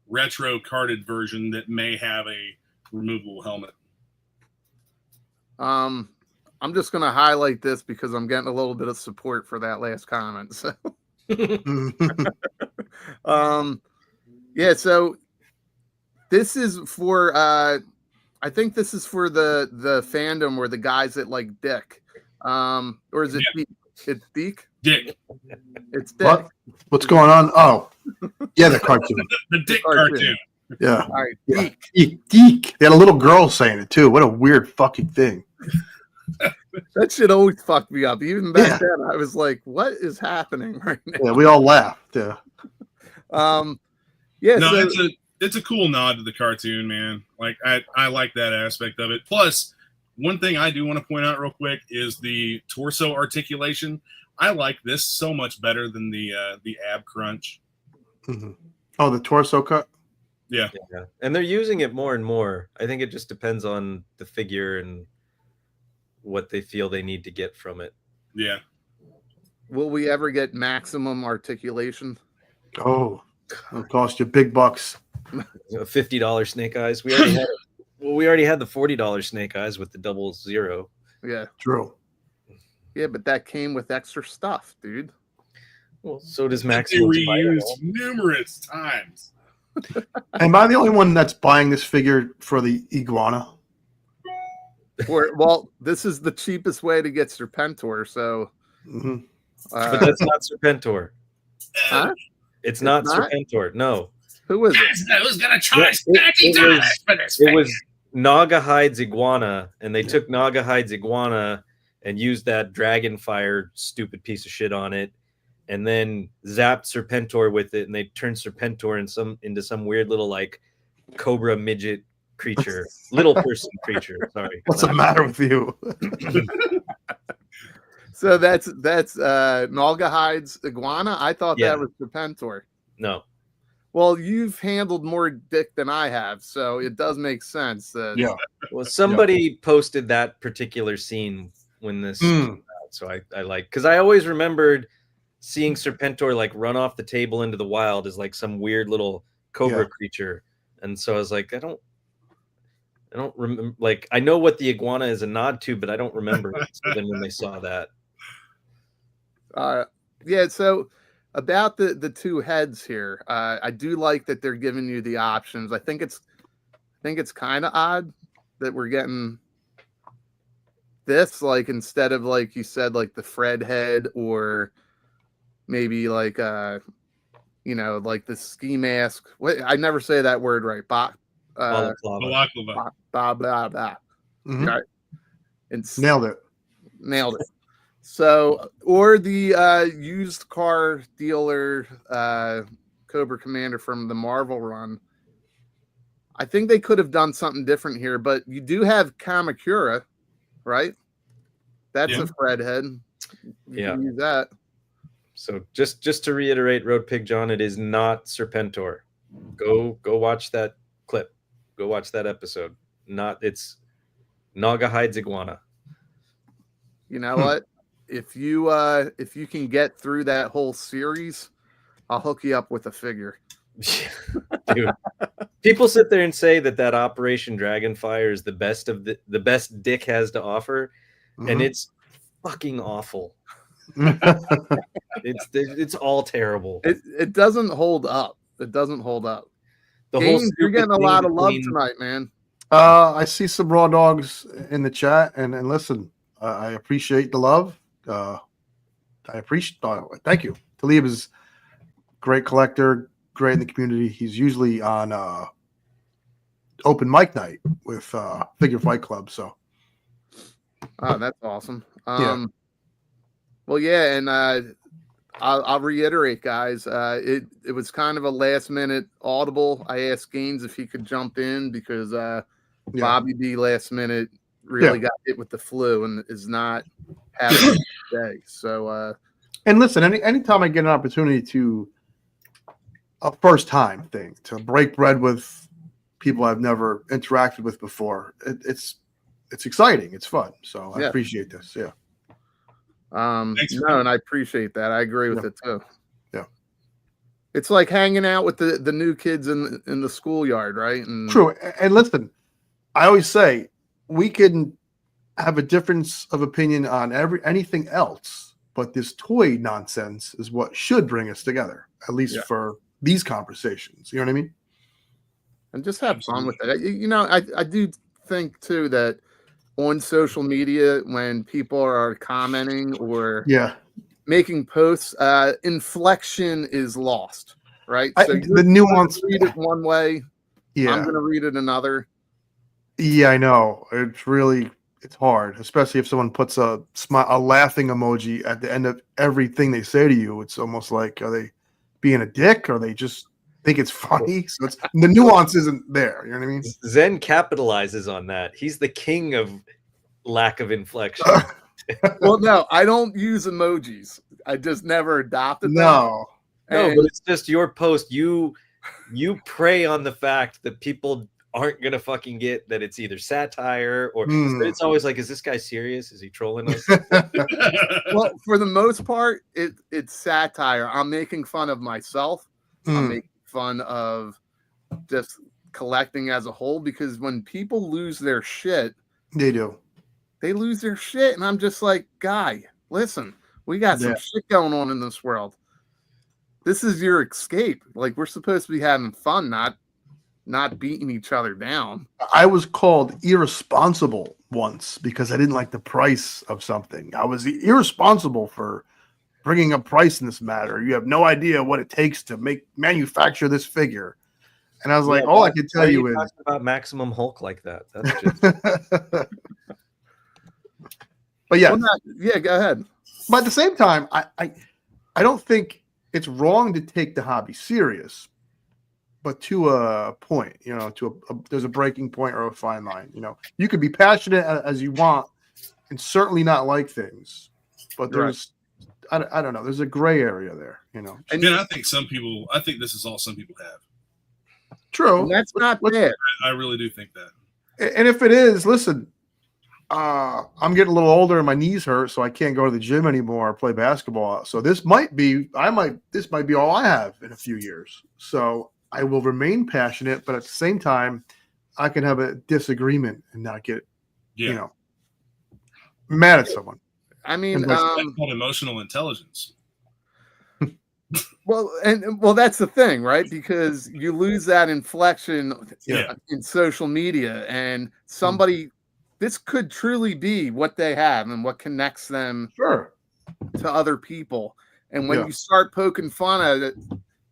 retro carded version that may have a removable helmet. I'm I'm just gonna highlight this because I'm getting a little bit of support for that last comment. So yeah, so this is for I think this is for the fandom or the guys that like Dick. Or is it Deke? It's Deke? Dick. It's Dick. What's going on? Oh, yeah, the cartoon. The Dick cartoon. Yeah. All right, Yeah. Deke. Deke. They had a little girl saying it too. What a weird fucking thing. That shit always fucked me up. Even back then, I was like, "What is happening right now?" Yeah, we all laughed. Yeah. Yeah. No, So, it's a cool nod to the cartoon, man. Like I like that aspect of it. Plus, one thing I do want to point out real quick is the torso articulation. I like this so much better than the ab crunch. Mm-hmm. Oh, the torso cut. Yeah, and they're using it more and more. I think it just depends on the figure and what they feel they need to get from it. yeah. will we ever get maximum articulation? Oh, it'll cost you big bucks. $50 Snake Eyes. We already had. We already had the $40 Snake Eyes with the 00. Yeah. True. Yeah, but that came with extra stuff, dude. Well, so does They Maximum reused Spiral. numerous times. Am I the only one that's buying this figure for the iguana? Well, this is the cheapest way to get Serpentor, so Mm-hmm. But that's not Serpentor. huh? It's not not? Serpentor. No. Who is it? Who's gonna charge It $30 was- for this? It was Naga Hide's Iguana, and they took Naga Hide's Iguana and used that Dragonfire stupid piece of shit on it, and then zapped Serpentor with it, and they turned Serpentor into some weird little like cobra midget creature, little person creature. Sorry. What's the matter with you? So that's Nalgahide's iguana. I thought Yeah. that was Serpentor. No. Well, you've handled more dick than I have, so it does make sense. That, Yeah. Well, somebody posted that particular scene when this came out, so I like, because I always remembered seeing Serpentor like run off the table into the wild as like some weird little cobra creature, and so I was like, I don't remember. Like, I know what the iguana is a nod to, but I don't remember it. So then when they saw that, yeah. So about the two heads here, I do like that they're giving you the options. I think it's kind of odd that we're getting this, like, instead of, like you said, like the Fred head, or maybe like like the ski mask. Wait, I never say that word right. balaclava. Balaclava. Blah blah blah. Mhm. Right. And Nailed it. nailed it. So, or the used car dealer Cobra Commander from the Marvel run. I think they could have done something different here, but you do have Kamakura, right? That's Yeah. a Fred head. You can use that. So just to reiterate, Road Pig John, it is not Serpentor. Go watch that clip. Go watch that episode. It's Naga Hide's Iguana. You know what? If you can get through that whole series, I'll hook you up with a figure. Dude, people sit there and say that Operation Dragonfire is the best of the best Dick has to offer, and it's fucking awful. It's all terrible. It doesn't hold up. It doesn't hold up. The Gaines, you're stupid getting a thing lot of love between- tonight, man. I see some raw dogs in the chat, and listen, I appreciate the love. I appreciate. Thank you. Talib is a great collector, great in the community. He's usually on open mic night with Figure Fight Club. So, Oh, that's awesome. Yeah. Well, yeah, and I'll reiterate, guys. It was kind of a last minute audible. I asked Gaines if he could jump in because Bobby B last minute really got hit with the flu and is not having a day. So, and listen, anytime I get an opportunity to a first time thing to break bread with people I've never interacted with before, it's exciting. It's fun. So I appreciate this. Yeah. And I appreciate that. I agree with it too. Yeah. It's like hanging out with the new kids in the schoolyard, right? And True. And listen, I always say we can have a difference of opinion on anything else, but this toy nonsense is what should bring us together, at least for these conversations. You know what I mean? And just have fun with it. You know, I do think too that on social media, when people are commenting or making posts, inflection is lost, right? So the nuance, read it one way, yeah, I'm going to read it another. Yeah, I know. It's hard, especially if someone puts a laughing emoji at the end of everything they say to you. It's almost like, are they being a dick, or they just think it's funny? So it's the nuance isn't there. You know what I mean? Zen capitalizes on that. He's the king of lack of inflection. Well, no, I don't use emojis. I just never adopted them. No, but it's just your post. You prey on the fact that people aren't gonna fucking get that it's either satire or it's always like, is this guy serious? Is he trolling us? Well, for the most part, it's satire. I'm making fun of myself. I'm making fun of just collecting as a whole, because when people lose their shit, they lose their shit, and I'm just like, guy, listen, we got some shit going on in this world. This is your escape. Like, we're supposed to be having fun, not beating each other down. I was called irresponsible once because I didn't like the price of something. I was irresponsible for bringing a price in this matter. You have no idea what it takes to manufacture this figure. And I was like, all I can tell you is about Maximum Hulk like that. That's just but yeah. Well, go ahead. But at the same time, I don't think it's wrong to take the hobby serious, but to a point, you know, there's a breaking point or a fine line. You know, you could be passionate as you want and certainly not like things, but there's, I don't know, there's a gray area there, you know. And then I think this is all some people have. True. And that's not bad. I really do think that. And if it is, listen, I'm getting a little older and my knees hurt, so I can't go to the gym anymore or play basketball. So this might be all I have in a few years. So I will remain passionate, but at the same time, I can have a disagreement and not get, you know, mad at someone. I mean, that's called emotional intelligence. Well, that's the thing, right? Because you lose that inflection in social media, and somebody, this could truly be what they have and what connects them to other people. And when you start poking fun at it,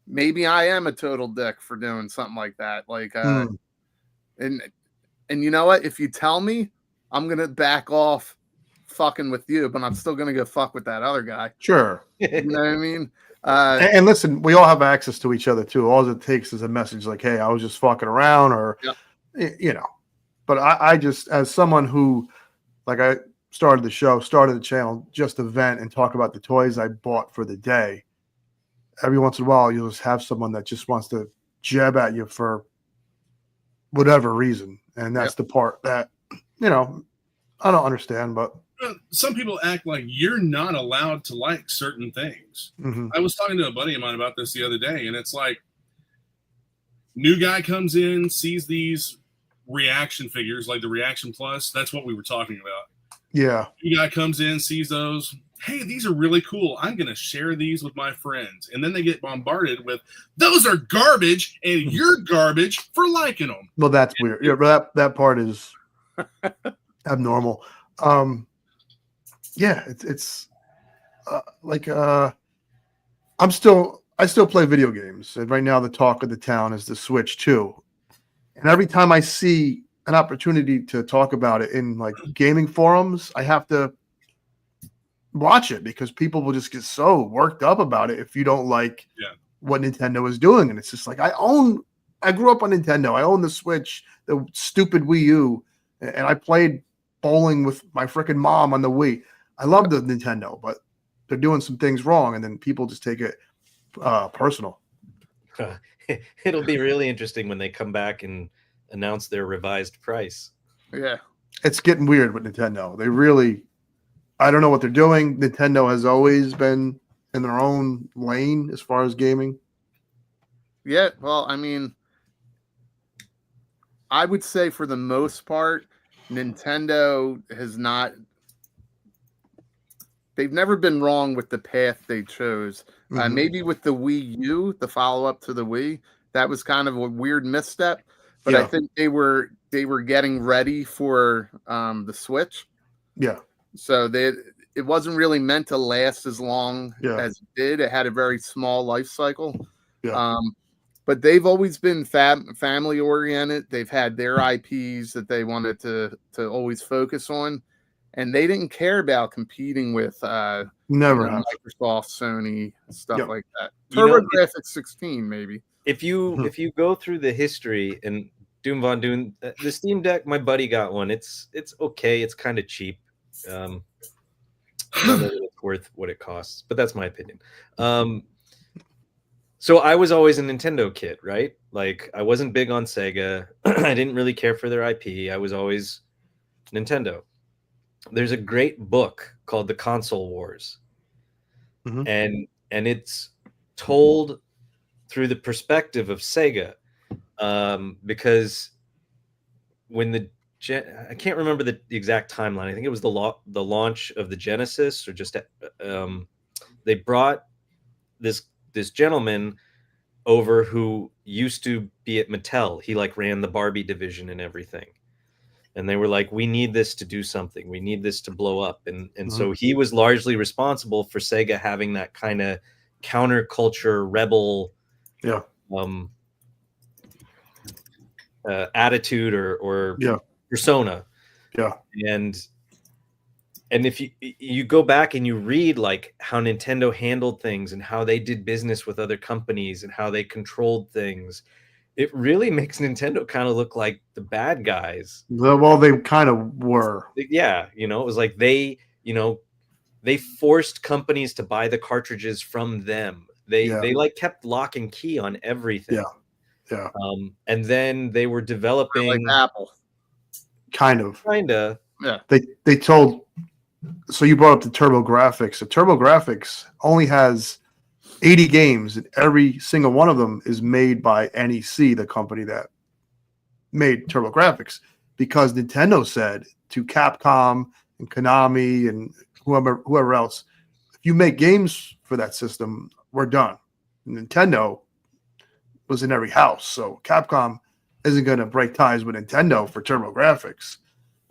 maybe I am a total dick for doing something like that. Like, and you know what? If you tell me, I'm gonna back off fucking with you, but I'm still gonna go fuck with that other guy. Sure. You know what I mean? And listen, we all have access to each other too. All it takes is a message like, "Hey, I was just fucking around," or you know. But I just, as someone who, like, I started the channel just to vent and talk about the toys I bought for the day. Every once in a while, you'll just have someone that just wants to jab at you for whatever reason, and that's the part that, you know, I don't understand. But some people act like you're not allowed to like certain things. I was talking to a buddy of mine about this the other day, and it's like, new guy comes in, sees these reaction figures like the Reaction Plus. That's what we were talking about. Yeah. New guy comes in, sees those. Hey, these are really cool. I'm going to share these with my friends. And then they get bombarded with, those are garbage, and you're garbage for liking them. Well, that's weird. Yeah, that part is abnormal. Yeah, it's like I still play video games, and right now the talk of the town is the Switch 2. And every time I see an opportunity to talk about it in like gaming forums, I have to watch it because people will just get so worked up about it if you don't like what Nintendo is doing. And it's just like, I grew up on Nintendo. I own the Switch, the stupid Wii U, and I played bowling with my freaking mom on the Wii. I love the Nintendo, but they're doing some things wrong, and then people just take it personal. It'll be really interesting when they come back and announce their revised price. Yeah. It's getting weird with Nintendo. I don't know what they're doing. Nintendo has always been in their own lane as far as gaming. Yeah, well, I mean, I would say for the most part, Nintendo has not. They've never been wrong with the path they chose. Mhm. Maybe with the Wii U, the follow up to the Wii, that was kind of a weird misstep. But I Yeah. think they were getting ready for the Switch, Yeah. so it wasn't really meant to last as long Yeah. as it did. It had a very small life cycle. Yeah. But they've always been family oriented. They've had their IPs that they wanted to always focus on, and they didn't care about competing with Never have. Microsoft, Sony, stuff Yep. like that. You know, TurboGrafx 16, maybe. if you go through the history and Doom Von Doom, the Steam Deck, my buddy got one. It's okay. It's kind of cheap. I don't know that it's worth what it costs, but that's my opinion. So I was always a Nintendo kid, right? Like I wasn't big on Sega. I didn't really care for their IP. I was always Nintendo. There's a great book called The Console Wars. Mhm. And it's told through the perspective of Sega, because when I can't remember the exact timeline. I think it was the launch of the Genesis, or just they brought this gentleman over who used to be at Mattel. He like ran the Barbie division and everything. And they were like, we need this to do something. We need this to blow up. And so he was largely responsible for Sega having that kind of counterculture rebel attitude or persona. Yeah. And if you go back and you read like how Nintendo handled things and how they did business with other companies and how they controlled things, it really makes Nintendo kind of look like the bad guys. Well, they kind of were. Yeah, it was like they forced companies to buy the cartridges from them. They like kept lock and key on everything. Yeah. And then they were developing Like Apple. Kinda. Yeah. They told. So you brought up the TurboGrafx. The TurboGrafx only has 80 games, and every single one of them is made by NEC, the company that made TurboGrafx, because Nintendo said to Capcom and Konami and whoever else, if you make games for that system, we're done. Nintendo was in every house, so Capcom isn't going to break ties with Nintendo for TurboGrafx.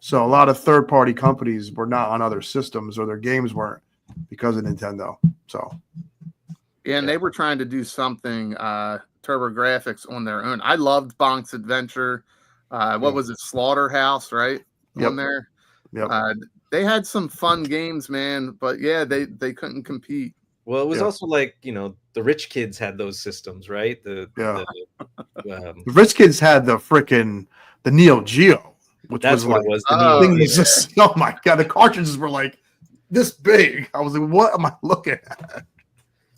So a lot of third-party companies were not on other systems, or their games weren't, because of Nintendo. So. Yeah, and they were trying to do something TurboGrafx on their own. I loved Bonk's Adventure. What was it, Slaughterhouse, right? On there. Yep. They had some fun games, man, but yeah, they couldn't compete. Well, it was also like, the rich kids had those systems, right? The rich kids had the Neo Geo, which that's was what like, it was. The Neo thing was just, oh my god, the cartridges were like this big. I was like, what am I looking at?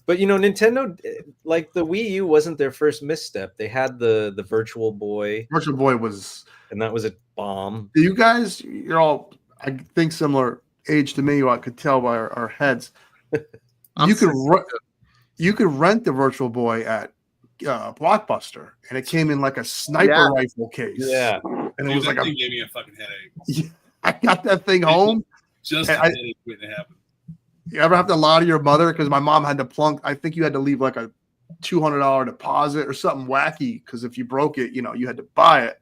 But Nintendo, like the Wii U wasn't their first misstep. They had the Virtual Boy. Virtual Boy was, and that was a bomb. You guys, you're all, I think, similar age to me. I could tell by our heads. You could rent the Virtual Boy at Blockbuster, and it came in like a sniper rifle case. Yeah, and it was like that thing gave me a fucking headache. I got that thing home. Just a headache waiting to happen. You ever have to lie to your mother? Because my mom had to plunk. I think you had to leave like a $200 deposit or something wacky. Because if you broke it, you had to buy it.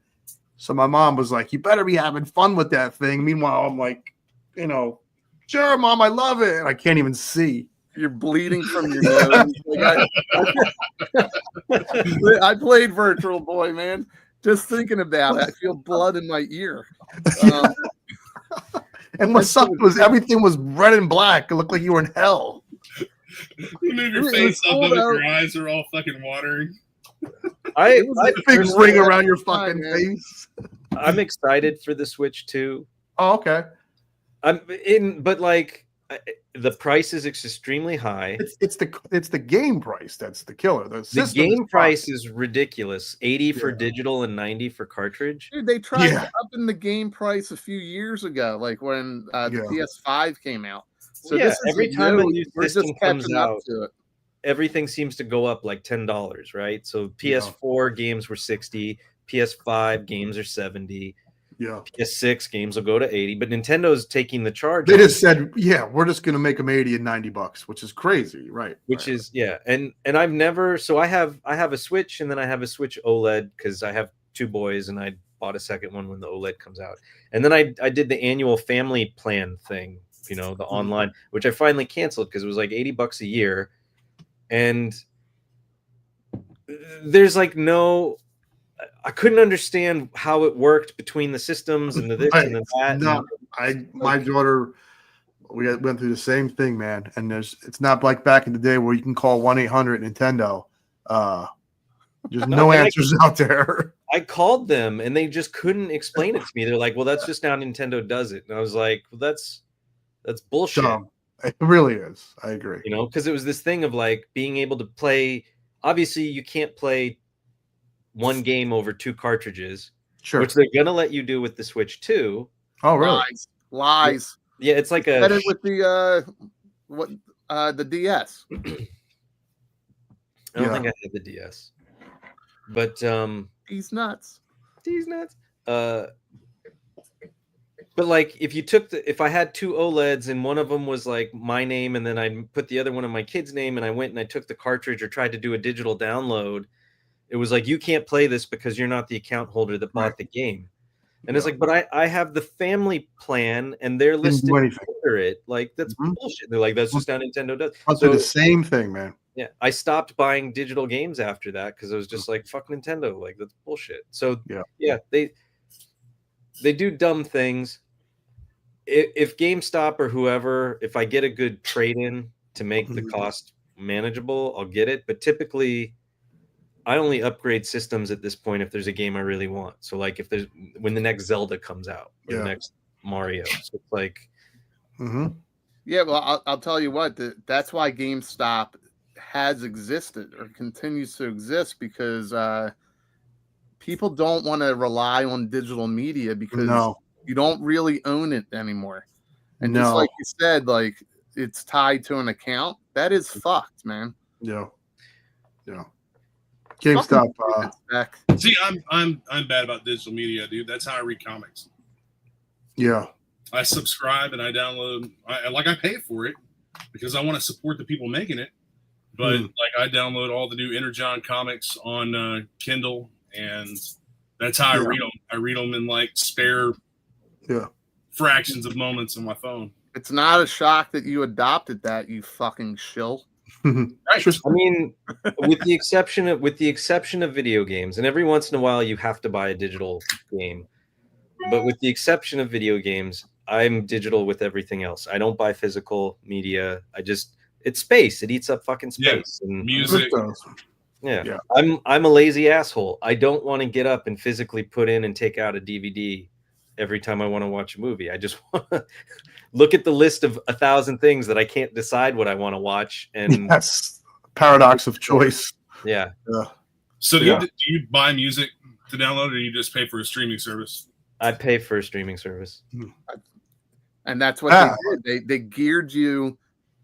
So my mom was like, "You better be having fun with that thing." Meanwhile, I'm like, "Sure, Mom, I love it." And I can't even see. You're bleeding from your nose. I played Virtual Boy, man. Just thinking about it, I feel blood in my ear. And what sucked was everything was red and black. It looked like you were in hell. You move your face up, your eyes are all fucking watering. I big ring around your fucking face. I'm excited for the Switch 2. Oh, okay. But like the price is extremely high. It's the game price that's the killer. The game price is ridiculous. 80 for digital and 90 for cartridge. Dude, they tried to up in the game price a few years ago, like when the PS5 came out. So every time a new system comes out, to it. Everything seems to go up like $10, right? So PS4 games were 60, PS5 games are 70. Yeah. PS6 games will go to 80, but Nintendo's taking the charge. They on just said, yeah, we're just going to make them 80 and $90, which is crazy. Right. which right. is and I've never, so I have a Switch, and then I have a Switch OLED because I have 2 boys, and I bought a second one when the OLED comes out. And then I did the annual family plan thing, the online, which I finally canceled because it was like $80 a year. And there's like I couldn't understand how it worked between the systems and the this and the that. No, my daughter, we went through the same thing, man. And it's not like back in the day where you can call 1-800 Nintendo. There's no answers out there. I called them and they just couldn't explain it to me. They're like, well, that's just how Nintendo does it. And I was like, well, that's bullshit. Dumb. It really is. I agree. Because it was this thing of like being able to play. Obviously, you can't play one game over 2 cartridges, Sure. which they're gonna let you do with the Switch too. Oh, really? Lies. Yeah, it's like Said it with the the DS. I don't think I had the DS, but He's nuts. He's nuts. But like if I had 2 OLEDs and one of them was like my name, and then I put the other one in my kid's name, and I went and I took the cartridge or tried to do a digital download, it was like, you can't play this because you're not the account holder that bought the game. And it's like, but I have the family plan and they're listed under it. Like, that's bullshit. They're like, that's just how Nintendo does. So the same thing, man. Yeah, I stopped buying digital games after that because I was just like, fuck Nintendo. Like, that's bullshit. So yeah, they do dumb things. If GameStop or whoever, if I get a good trade-in to make the cost manageable, I'll get it. But typically, I only upgrade systems at this point if there's a game I really want. So like when the next Zelda comes out, or the next Mario. So it's like, yeah. Well, I'll tell you what. That's why GameStop has existed or continues to exist, because people don't want to rely on digital media because you don't really own it anymore. And just like you said, like, it's tied to an account. That is fucked, man. Yeah. GameStop. See, I'm bad about digital media, dude. That's how I read comics. Yeah. I subscribe and I download. I pay for it because I want to support the people making it. But like, I download all the new Energon comics on Kindle, and that's how I read them. I read them in like spare fractions of moments on my phone. It's not a shock that you adopted that, you fucking shill. Right. I mean, with the exception of video games, and every once in a while you have to buy a digital game, but with the exception of video games, I'm digital with everything else. I don't buy physical media. It's space. It eats up fucking space. And music. Yeah. I'm a lazy asshole. I don't want to get up and physically put in and take out a DVD every time I want to watch a movie. I just want to look at the list of 1,000 things that I can't decide what I want to watch. And paradox of choice. Yeah. So do you buy music to download, or you just pay for a streaming service? I pay for a streaming service. And that's what they did. They geared you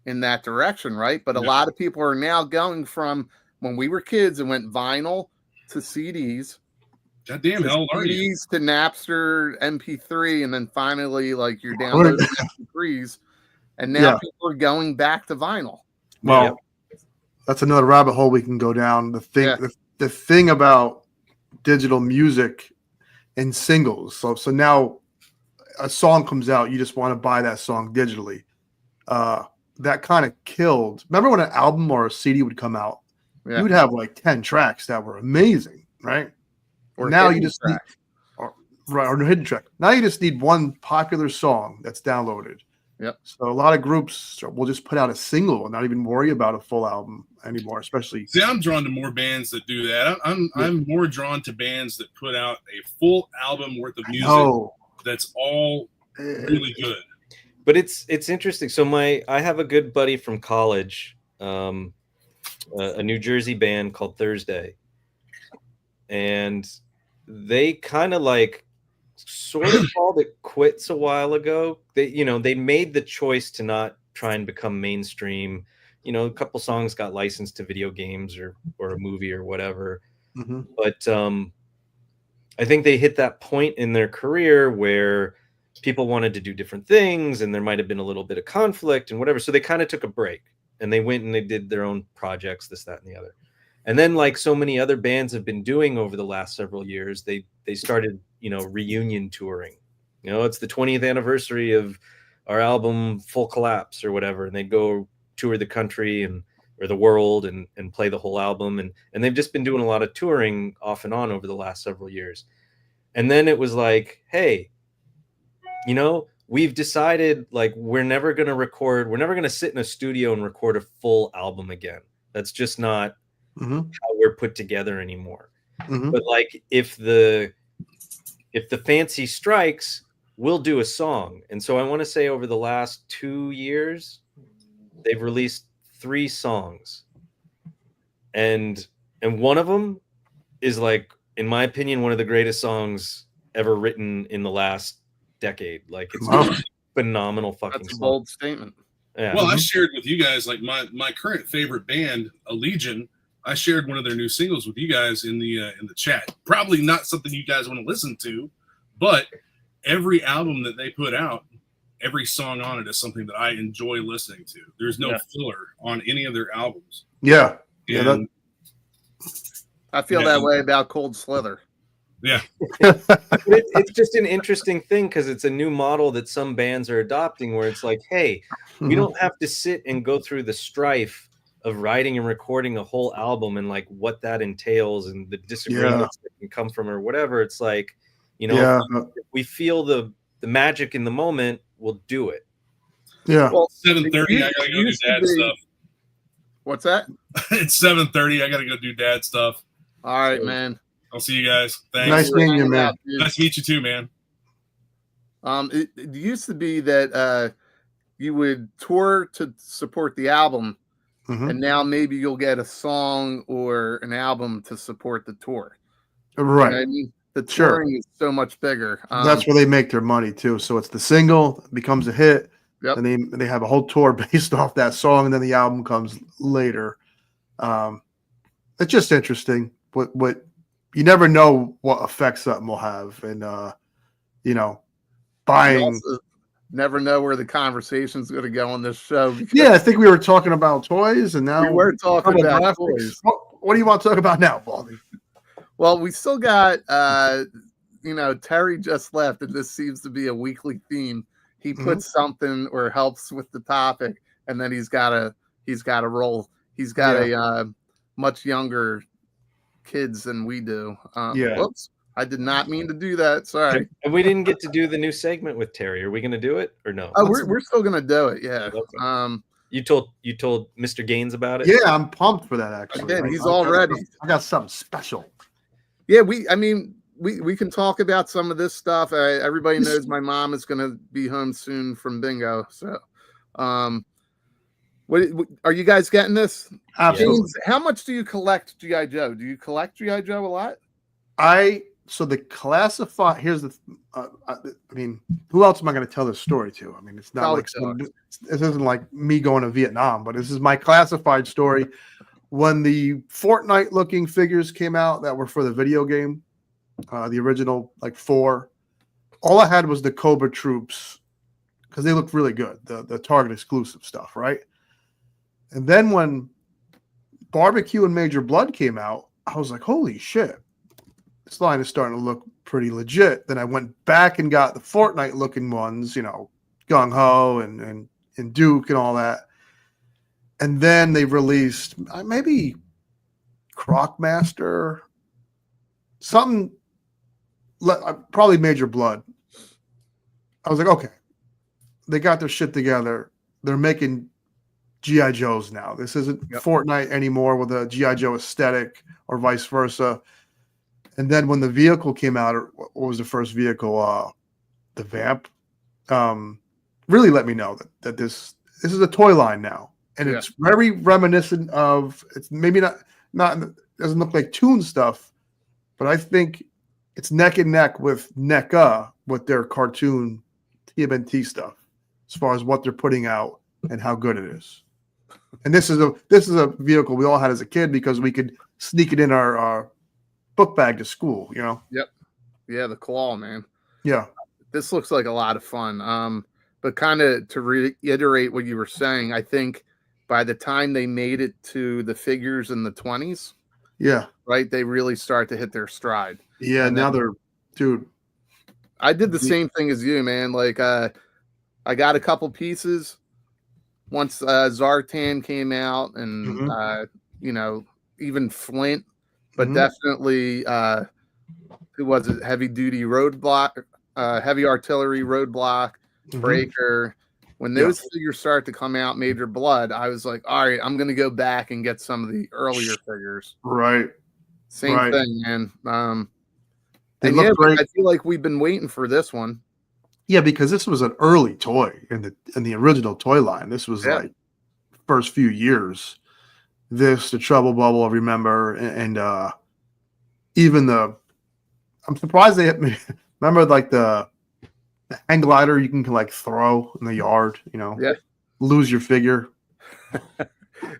in that direction, right? But a lot of people are now going from when we were kids and went vinyl to CDs. God damn, how old are you? CDs to Napster, MP3, and then finally, like, you're downloading MP3s. And now people are going back to vinyl. Well, that's another rabbit hole we can go down. The thing about digital music and singles. So now a song comes out, you just want to buy that song digitally. That kind of killed. Remember when an album or a CD would come out? You would have like 10 tracks that were amazing, right? Or now you just need, or a hidden track. Now you just need one popular song that's downloaded. Yep. So a lot of groups will just put out a single and not even worry about a full album anymore. Especially, see, I'm drawn to more bands that do that. I'm more drawn to bands that put out a full album worth of music that's all really good. But it's interesting. So I have a good buddy from college, a New Jersey band called Thursday, and they kind of like sort of called it quits a while ago. They made the choice to not try and become mainstream. A couple songs got licensed to video games or a movie or whatever. But I think they hit that point in their career where people wanted to do different things, and there might have been a little bit of conflict and whatever. So they kind of took a break, and they went and they did their own projects, this, that, and the other. And then, like so many other bands have been doing over the last several years, they started, reunion touring. It's the 20th anniversary of our album Full Collapse or whatever, and they go tour the country or the world and play the whole album, and they've just been doing a lot of touring off and on over the last several years. And then it was like, hey, we've decided, like, we're never going to sit in a studio and record a full album again. That's just not how we're put together anymore. But like, if the fancy strikes, we'll do a song. And so I want to say over the last 2 years, they've released 3 songs, and one of them is, like, in my opinion, one of the greatest songs ever written in the last decade. Like, it's a phenomenal fucking That's a song. bold statement. Yeah. Well, I shared with you guys, like, my current favorite band, Allegiant. I shared one of their new singles with you guys in the chat. Probably not something you guys want to listen to, but every album that they put out, every song on it is something that I enjoy listening to. There's no filler on any of their albums. Yeah. And, I feel that way about Cold Slither. yeah. It's just an interesting thing because it's a new model that some bands are adopting, where it's like, hey, we don't have to sit and go through the strife of writing and recording a whole album and, like, what that entails and the disagreements that can come from or whatever. It's like, if we feel the magic in the moment, we'll do it. Yeah. Well, 7:30. I gotta go do dad stuff. What's that? It's 7:30. I gotta go do dad stuff. All right, man. I'll see you guys. Thanks. Nice meeting you, man. Nice to meet you too, man. It used to be that you would tour to support the album, and now maybe you'll get a song or an album to support the tour. Right. You know what I mean? The touring is so much bigger. That's where they make their money too. So it's the single becomes a hit, Yep. and they have a whole tour based off that song, and then the album comes later. It's just interesting. What you never know what effect something will have, and buying. Never know where the conversation's going to go on this show. Yeah, I think we were talking about toys, and now we were talking about toys. What do you want to talk about now, Baldy? Well, we still got, Terry just left, and this seems to be a weekly theme. He puts something or helps with the topic, and then he's got to roll. He's got a much younger kids than we do. Whoops. I did not mean to do that. Sorry. And we didn't get to do the new segment with Terry. Are we going to do it or no? Oh, we're still going to do it. Yeah. Okay. You told Mr. Gaines about it? Yeah, I'm pumped for that, actually. Again, he's all ready. I got something special. Yeah, we can talk about some of this stuff. Everybody knows my mom is going to be home soon from bingo. So, what are you guys getting this? Absolutely. James, how much do you collect G.I. Joe? Do you collect G.I. Joe a lot? So the classified, here's the, who else am I going to tell this story to? I mean, it's not like, this isn't like me going to Vietnam, but this is my classified story. When the Fortnite looking figures came out that were for the video game, the original, like 4, all I had was the Cobra Troops because they looked really good, the Target exclusive stuff, right? And then when Barbecue and Major Blood came out, I was like, holy shit. This line is starting to look pretty legit. Then I went back and got the Fortnite looking ones, Gung Ho and Duke and all that. And then they released maybe Crocmaster, something, probably Major Blood. I was like, okay, they got their shit together. They're making G.I. Joes now. This isn't Fortnite anymore with a G.I. Joe aesthetic or vice versa. And then when the vehicle came out, or what was the first vehicle? The Vamp. Really let me know that this is a toy line now, and it's very reminiscent of. It's maybe not doesn't look like Toon stuff, but I think it's neck and neck with NECA with their cartoon TMNT stuff as far as what they're putting out and how good it is. And this is a vehicle we all had as a kid because we could sneak it in our book bag to school, Yep. Yeah, the claw, man. Yeah. This looks like a lot of fun. But kind of to reiterate what you were saying, I think by the time they made it to the figures in the 20s, Yeah. right, they really start to hit their stride. Yeah. And Now then- they're, dude. I did the same thing as you, man. Like, I got a couple pieces once Zartan came out, and you know, even Flint, but definitely who was it? Heavy duty roadblock, heavy artillery roadblock, breaker. When those figures start to come out, Major Blood, I was like, all right, I'm gonna go back and get some of the earlier figures. Right. Same thing, man. They and look yeah, great. I feel like we've been waiting for this one. Yeah, because this was an early toy in the original toy line. This was like first few years. This, the Trouble Bubble, I remember, and even I'm surprised they remember like the hang glider you can like throw in the yard, you know, lose your figure.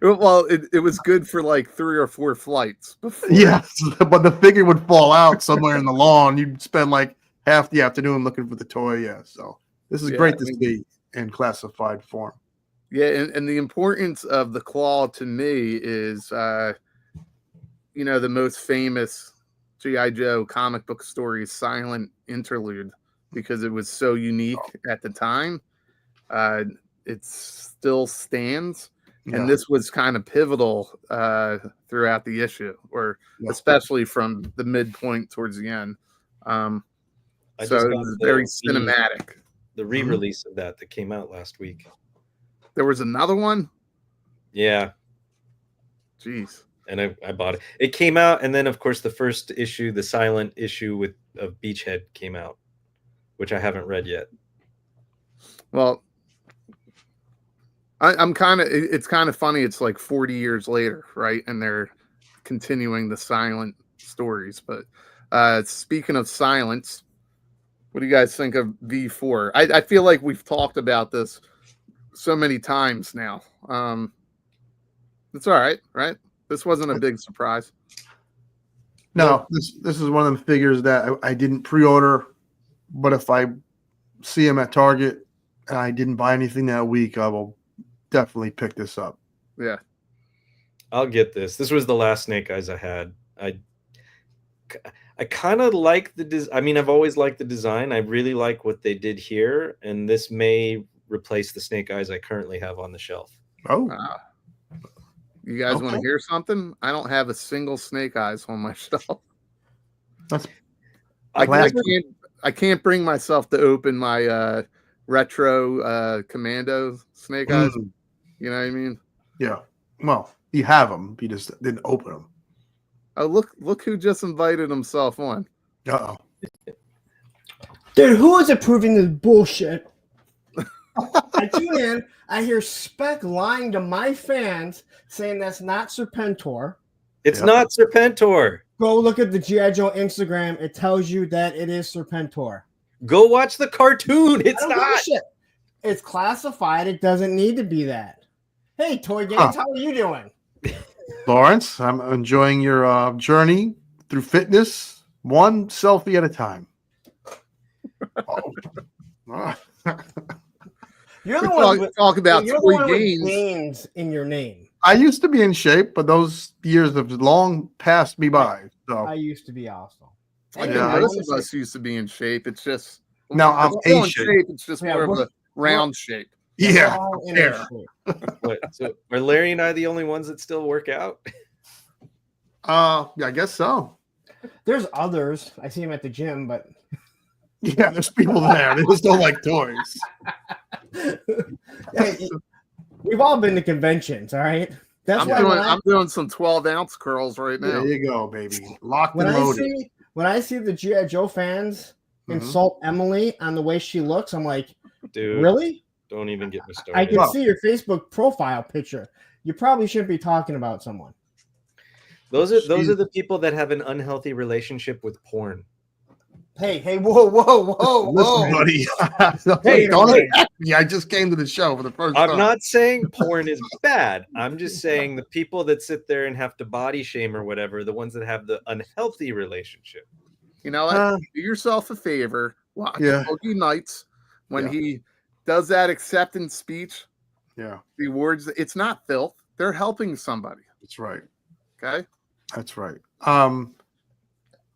Well, it was good for like 3 or 4 flights before. Yes, but the figure would fall out somewhere in the lawn. You'd spend like half the afternoon looking for the toy. Yeah, so this is great to see in classified form. Yeah, and the importance of the claw to me is, you know, the most famous G.I. Joe comic book story, Silent Interlude, because it was so unique at the time. It still stands. And this was kind of pivotal throughout the issue, or especially from the midpoint towards the end. So it was very cinematic. The re-release of that came out last week. There was another one? Yeah. Jeez. And I bought it. It came out, and then, of course, the first issue, the silent issue of Beachhead came out, which I haven't read yet. Well, I'm kind of, it's kind of funny. It's like 40 years later, right? And they're continuing the silent stories. But speaking of silence, what do you guys think of V4? I feel like we've talked about this so many times now. It's all right, right? This wasn't a big surprise. No, this is one of the figures that I didn't pre-order, but if I see them at Target and I didn't buy anything that week, I will definitely pick this up. Yeah, I'll get this. This was the last Snake Eyes I had. I kind of like the I mean, I've always liked the design. I really like what they did here, and this may replace the Snake Eyes I currently have on the shelf. Oh, you guys want to hear something? I don't have a single Snake Eyes on my shelf. That's I can't bring myself to open my retro Commando Snake Eyes. You know what I mean? Yeah. Well, you have them. You just didn't open them. Oh, look who just invited himself on. Uh-oh. Dude, who is approving this bullshit? I tune in, I hear Spec lying to my fans saying that's not Serpentor. It's not Serpentor. Go look at the G.I. Joe Instagram. It tells you that it is Serpentor. Go watch the cartoon. It's not. Shit. It's classified. It doesn't need to be that. Hey, Toy Games, how are you doing? Lawrence, I'm enjoying your journey through fitness, one selfie at a time. You're the one with, talk about you're Toy the one with Games. games in your name. I used to be in shape, but those years have long passed me by. So I used to be also. I think Yeah, most of us used to be in shape. It's just now I'm still in in shape. It's just more of a round shape. Yeah. We're all in fair. our shape. What, so are Larry and I the only ones that still work out? Yeah, I guess so. There's others. I see them at the gym, but Yeah, there's people there. They just don't like toys. hey, we've all been to conventions, all right? That's why I'm doing some 12-ounce curls right now. There you go, baby. Locked when and I loaded. see the G.I. Joe fans Mhm. insult Emily on the way she looks, I'm like, Dude, really? don't even get me started. I can Well- see your Facebook profile picture. You probably shouldn't be talking about someone. Those are the people that have an unhealthy relationship with porn. Hey, whoa. Listen, buddy. Hey, don't hey. attack me. I just came to the show for the first I'm time. not saying porn is bad. I'm just saying the people that sit there and have to body shame or whatever, the ones that have the unhealthy relationship. You know what? Uh, Do yourself a favor. Watch Yeah. Boogie Nights when Yeah. he does that acceptance speech. Yeah, The awards. It's not filth. They're helping somebody. that's right. Okay. That's right.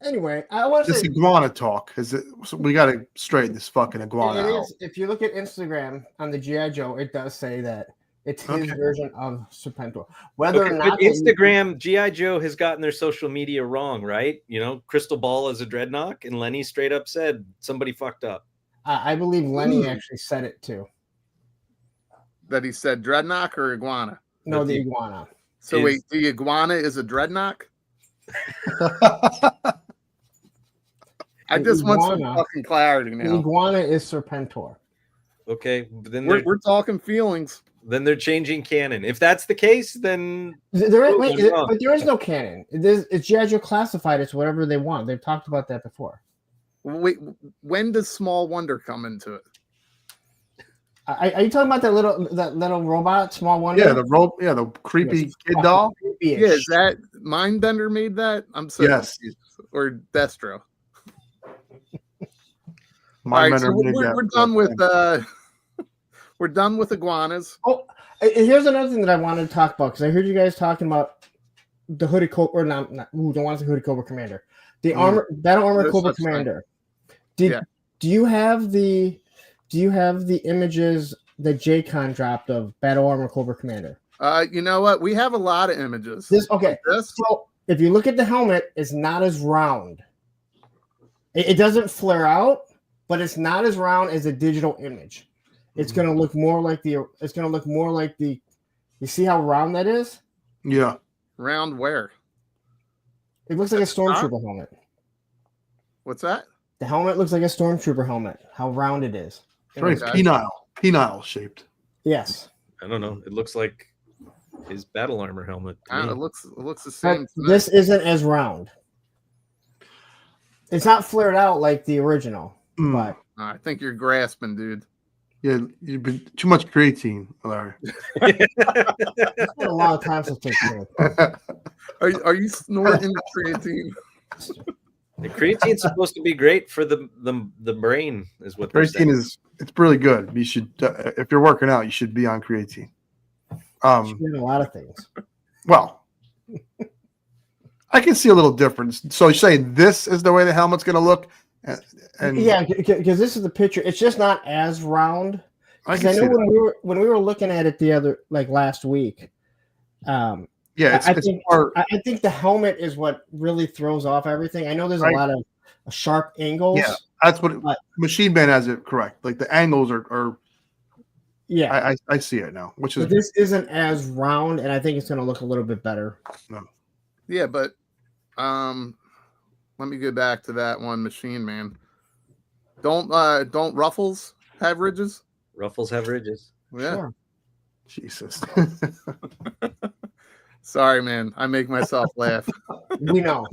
Anyway, I want to This say iguana talk is it? So we got to straighten this fucking iguana it out. is. If you look at Instagram on the GI Joe, it does say that it's his Okay. version of Serpentor. Whether Okay, or but not they- Instagram, GI Joe has gotten their social media wrong, right? You know, Crystal Ball is a dreadnought, and Lenny straight up said somebody fucked up. I believe Lenny actually said it too. That he said dreadnought or iguana. No, the The- iguana. So Is- wait, the iguana is a dreadnought? I The just want some iguana- fucking clarity The now. iguana is Serpentor. Okay, but then We're talking feelings. they're changing canon. If that's the case, then There is, Oh, wait, I'm wrong. but there is no canon. It's GI Joe classified. It's whatever they want. They've talked about that before. Wait, when does Small Wonder come into it? Are you talking about that little robot, Small Wonder? Yeah, the creepy Yes, kid fucking doll. creepy as Yeah, is shit. that Mindbender made that? I'm so Yes. confused. Or Destro. My All right, so men are big, we're yeah, done with thing. we're done with iguanas. Oh, here's another thing that I wanted to talk about because I heard you guys talking about the hooded Cobra, or not don't want to say hooded Cobra Commander, the battle armor No Cobra such thing. Commander. Yeah. Do you have the images that J-Con dropped of battle armor Cobra Commander? You know what? We have a lot of images. Okay. This? So if you look at the helmet, it's not as round. It doesn't flare out, but it's not as round as a digital image. It's Mm-hmm. gonna look more like the. It's gonna look more like the. You see how round that is? Yeah, Round where? It looks like a stormtrooper helmet. What's that? The helmet looks like a stormtrooper helmet. How round it is. it's very Okay. penile shaped. Yes. I don't know. It looks like his battle armor helmet. to It me. looks the But same. to me. this isn't as round. It's not flared out like the original, Mm. but I think you're grasping, dude. Yeah, you've been too much creatine, Larry. it's been a long time since I've taken it. Are you snorting creatine? The creatine's supposed to be great for the brain, is what they're saying. Creatine it's really good. You should, if you're working out, you should be on creatine. She's doing a lot of things. Well, I can see a little difference. So you're saying this is the way the helmet's going to look, and Yeah, because this is the picture. It's just not as round. I 'Cause can I see know that. when we were looking at it last week. Yeah, I it's think more, I think the helmet is what really throws off everything. I know there's Right. a lot of sharp angles. yeah, that's what But- Machine Man has it correct. Like the angles are Yeah. I see it now, which is But this isn't as round, and I think it's going to look a little bit better. Yeah, but let me go back to that one, Machine Man. Don't ruffles have ridges? Ruffles have ridges. Yeah. Sure. Jesus. Sorry, man. I make myself laugh. We know.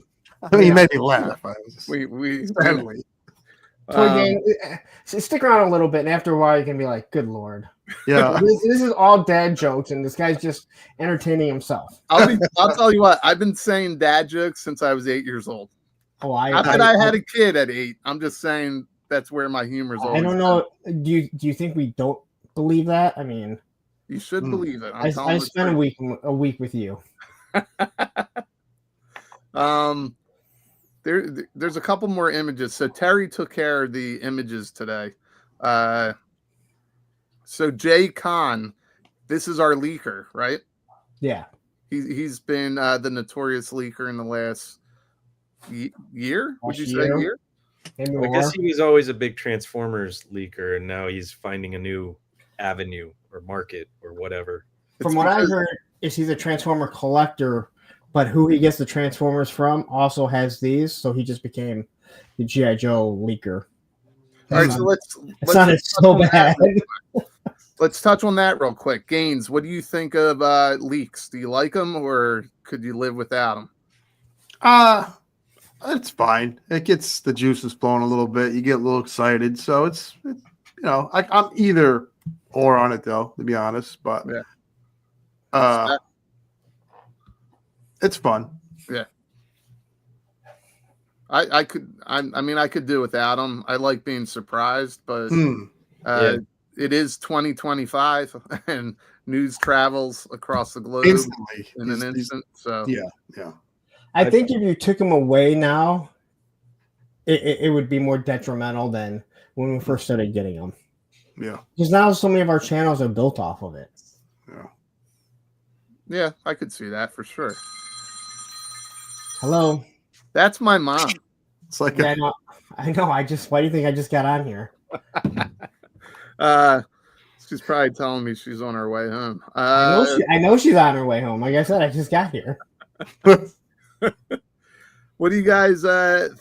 I mean, you made me laugh. I was just, We sadly. Toy um, gang, stick around a little bit, and after a while, you can be like, "Good lord, Yeah. this is all dad jokes, and this guy's just entertaining himself." I'll tell you what. I've been saying dad jokes since I was 8 years old. Oh, Not that I had a kid at 8. I'm just saying that's where my humor's always I don't been. know. Do you think we don't believe that? I mean, You should believe it. I telling the spent a truth. week with you. There's a couple more images. So Terry took care of the images today. So Jay Khan, this is our leaker, right? Yeah. He's been the notorious leaker in the last year. Would you Last say year. year? Maybe I more. guess he was always a big Transformers leaker, and now he's finding a new avenue or market or whatever. From what I heard, is he's a Transformer collector, but who he gets the Transformers from also has these, so he just became the GI Joe leaker. All right, so let's sounded touch so on that bad. real quick. Let's touch on that real quick. Gaines, what do you think of leaks? Do you like them, or could you live without them? It's fine. It gets the juices flowing a little bit. You get a little excited. So it's I'm either or on it though, to be honest. But Yeah. it's fun. Yeah. I could. I mean, I could do without them. I like being surprised, but Yeah. it is 2025, and news travels across the globe Instantly. in an instant. So Yeah. I think if you took him away now, it would be more detrimental than when we first started getting them. Yeah. Because now so many of our channels are built off of it. yeah, I could see that for sure. Hello. That's my mom. It's like Yeah, I know. Why do you think I just got on here? She's probably telling me she's on her way home. I know she's on her way home. Like I said, I just got here. What do you guys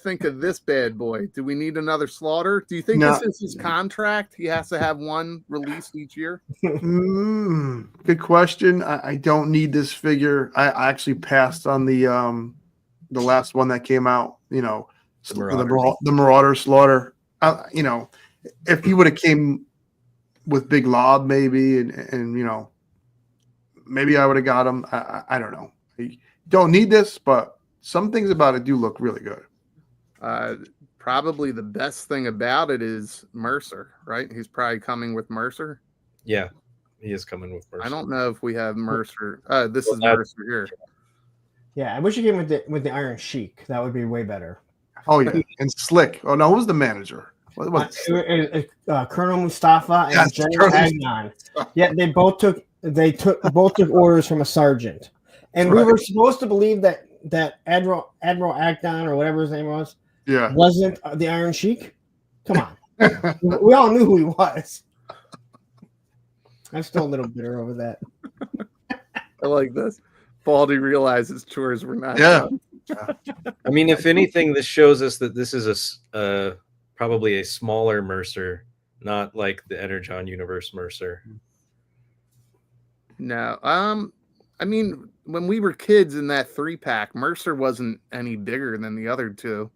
think of this bad boy? Do we need another slaughter? Do you think No. this is his contract? He has to have one released each year? Good question. I don't need this figure. I actually passed on the last one that came out. You know, the Marauder slaughter. You know, if he would have came with Big Lob, maybe, and you know, maybe I would have got him. I don't know. I don't need this, but some things about it do look really good. Probably the best thing about it is Mercer, right? He's probably coming with Mercer. Yeah, he is coming with Mercer. I don't know if we have Mercer. This is that- Mercer here. Yeah, I wish you came with the Iron Sheik. That would be way better. Oh yeah, and Slick. Oh no, who was the manager? What was Colonel Mustafa and Yes, General Colonel Agnon. Yeah, they both took orders from a sergeant, and we were supposed to believe that Admiral Agnon or whatever his name was Yeah. wasn't the Iron Sheik. Come on, we all knew who he was. I'm still a little bitter over that. I like this. Baldy realizes chores were not Yeah. done. I mean, if anything, this shows us that this is probably a smaller Mercer, not like the Energon Universe Mercer. No. I mean, when we were kids in that 3-pack, Mercer wasn't any bigger than the other two.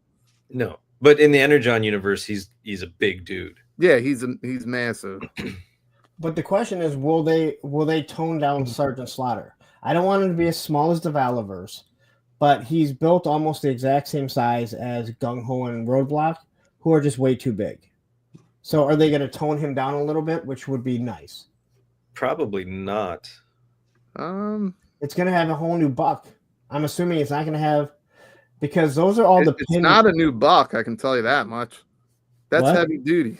No, but in the Energon Universe, he's a big dude. Yeah, he's massive. But the question is, will they tone down Sergeant Slaughter? I don't want him to be as small as the Valivers, but he's built almost the exact same size as Gung Ho and Roadblock, who are just way too big. So are they going to tone him down a little bit, which would be nice? Probably not. It's going to have a whole new buck. I'm assuming it's not going to have, because those are all the it's not a new buck, I can tell you that much. That's What? heavy duty.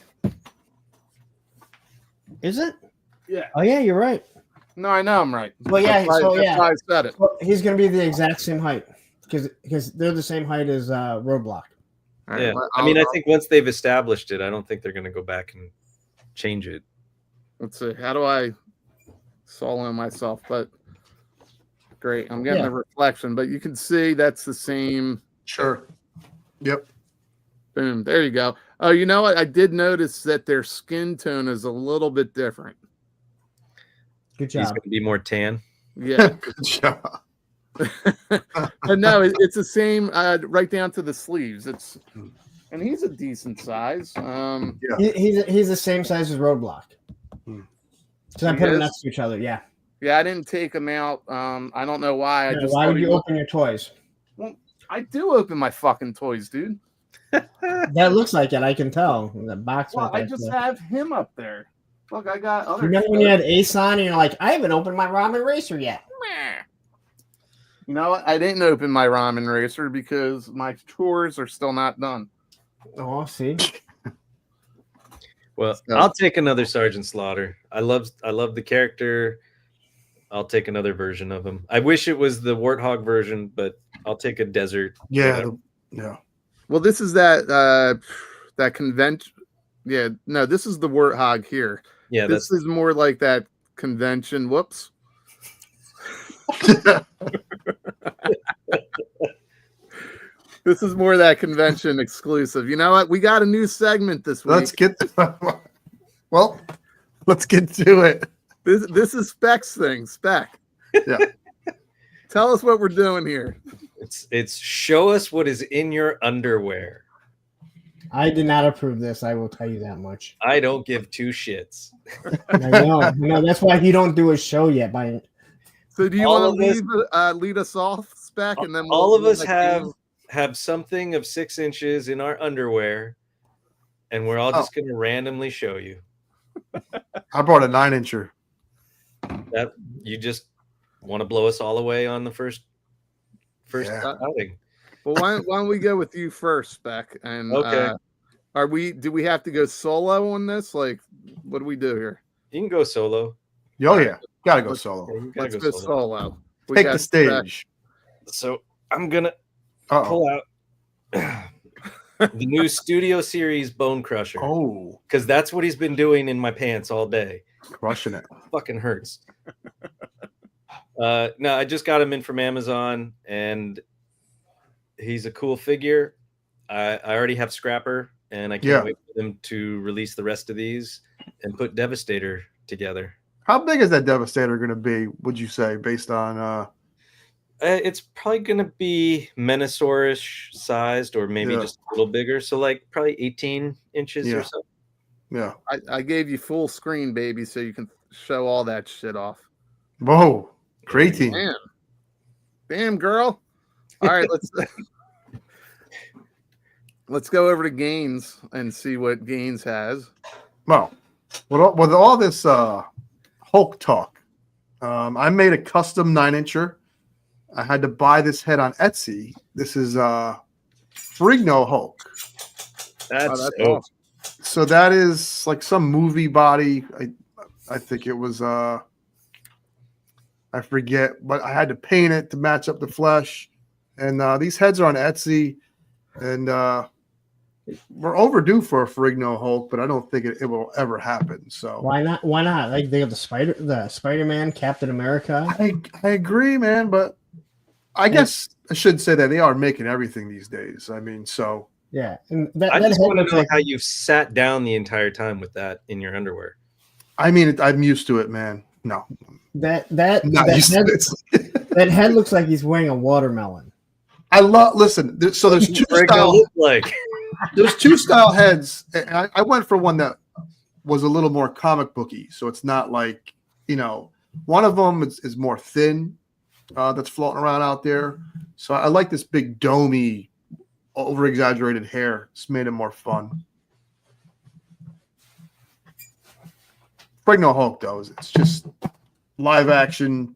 Is it? Yeah. Oh yeah, you're right. No, I know I'm right. Well, yeah, That's why I said it. Well, he's going to be the exact same height because they're the same height as Roadblock. All right, Yeah, well, I mean, I think once they've established it, I don't think they're going to go back and change it. let's see. How do I solo myself? But great. I'm getting a reflection, but you can see that's the same. Sure. Yep. Boom. There you go. Oh, you know what? I did notice that their skin tone is a little bit different. Good He's job. going to be more tan. Yeah. Good job. But no, it's the same right down to the sleeves. And he's a decent size. He's the same size as Roadblock. Because I put them next to each other. Yeah. Yeah, I didn't take them out. I don't know why. Why would you open your toys? Well, I do open my fucking toys, dude. That looks like it. I can tell. The box. Well, I just have him up there. Look, I got other. Remember when you had Ace on and you're like, I haven't opened my ramen racer yet. You know what? I didn't open my ramen racer because my chores are still not done. Oh, see. Well, So- I'll take another Sergeant Slaughter. I love the character. I'll take another version of him. I wish it was the Warthog version, but I'll take a desert. Yeah. whatever. Yeah. Well, this is that convention. Yeah, no, this is the Warthog here. Yeah, This is more like that convention. Whoops. This is more that convention exclusive. You know what? We got a new segment this week. Let's get let's get to it. This is Spec's thing. Spec. Yeah. Tell us what we're doing here. it's show us what is in your underwear. I did not approve this. I will tell you that much. I don't give two shits. I know. No, that's why he don't do a show yet. So do you All want of us- to lead us off, Spec, and then All of us have have something of 6 inches in our underwear, and we're all just going to randomly show you. I brought a 9-incher. That you just want to blow us all away on the first Yeah. outing. Well, why don't we go with you first, Beck? And Okay. do we have to go solo on this? Like, what do we do here? You can go solo. Oh yeah, gotta go Let's- solo. Yeah, you gotta Let's go go solo. solo. We Take got the stage. So I'm gonna Uh-oh. pull out the new Studio Series Bone Crusher, Oh, because that's what he's been doing in my pants all day. crushing it. Fucking hurts. No, I just got him in from Amazon, and he's a cool figure. I already have Scrapper, and I can't wait for them to release the rest of these and put Devastator together. How big is that Devastator going to be, would you say, based on It's probably going to be Menosaurus sized, or maybe just a little bigger. So like probably 18 inches or so. Yeah. I gave you full screen, baby, so you can show all that shit off. Whoa. Creatine. Damn, girl. All right, let's go over to Gaines and see what Gaines has. Well, with all this Hulk talk, I made a custom 9-incher. I had to buy this head on Etsy. This is Frigno Hulk. That's awesome. So that is like some movie body. I think it was I forget, but I had to paint it to match up the flesh. And these heads are on Etsy, and we're overdue for a Frigno Hulk, but I don't think it will ever happen. So Why not? Why not? Like they have the Spider-Man, Captain America. I agree, man, but I guess I should say that they are making everything these days. I mean, so Yeah, and I just want to know like, how you've sat down the entire time with that in your underwear. I mean, I'm used to it, man. No, that head looks like he's wearing a watermelon. Listen. So there's two styles. There's two style heads. And I went for one that was a little more comic booky, so it's not like, one of them is more thin, that's floating around out there. So I like this big domey, over exaggerated hair. It's made it more fun. Frigno Hulk, though, it's just live action,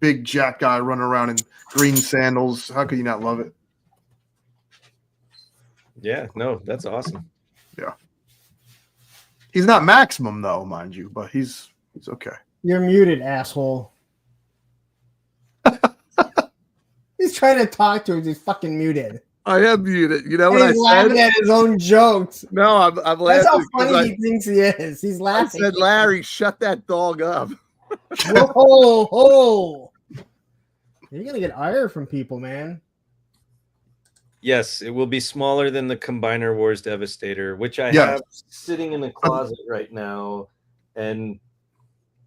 big jack guy running around in green sandals. How could you not love it? Yeah, no, that's awesome. Yeah. He's not maximum, though, mind you, but he's okay. You're muted, asshole. He's trying to talk to us. He's fucking muted. I am muted. You know And what he's I laughing said? at his own jokes. No, I'm That's laughing. how because funny he thinks he is. He's I laughing. said, Larry, shut that dog up. Whoa. You're gonna get ire from people, man. Yes, it will be smaller than the Combiner Wars Devastator, which I Yes. have sitting in the closet right now. And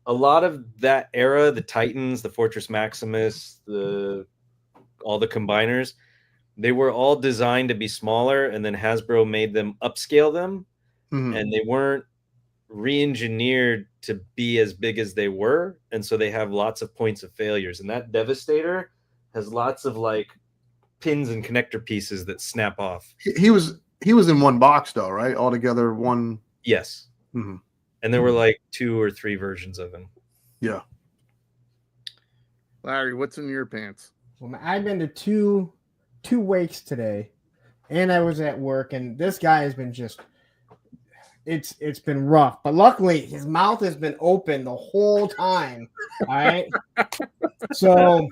a lot of that era, the Titans, the Fortress Maximus, all the Combiners, they were all designed to be smaller, and then Hasbro made them upscale them, and they weren't re-engineered to be as big as they were, and so they have lots of points of failures. And that Devastator has lots of like pins and connector pieces that snap off. He was in one box, though, right? All together, one. Yes. Mm-hmm. And there were like 2 or 3 versions of him. Yeah. Larry, what's in your pants? Well, I've been to two wakes today, and I was at work, and this guy has been just it's been rough. But luckily, his mouth has been open the whole time. All right. So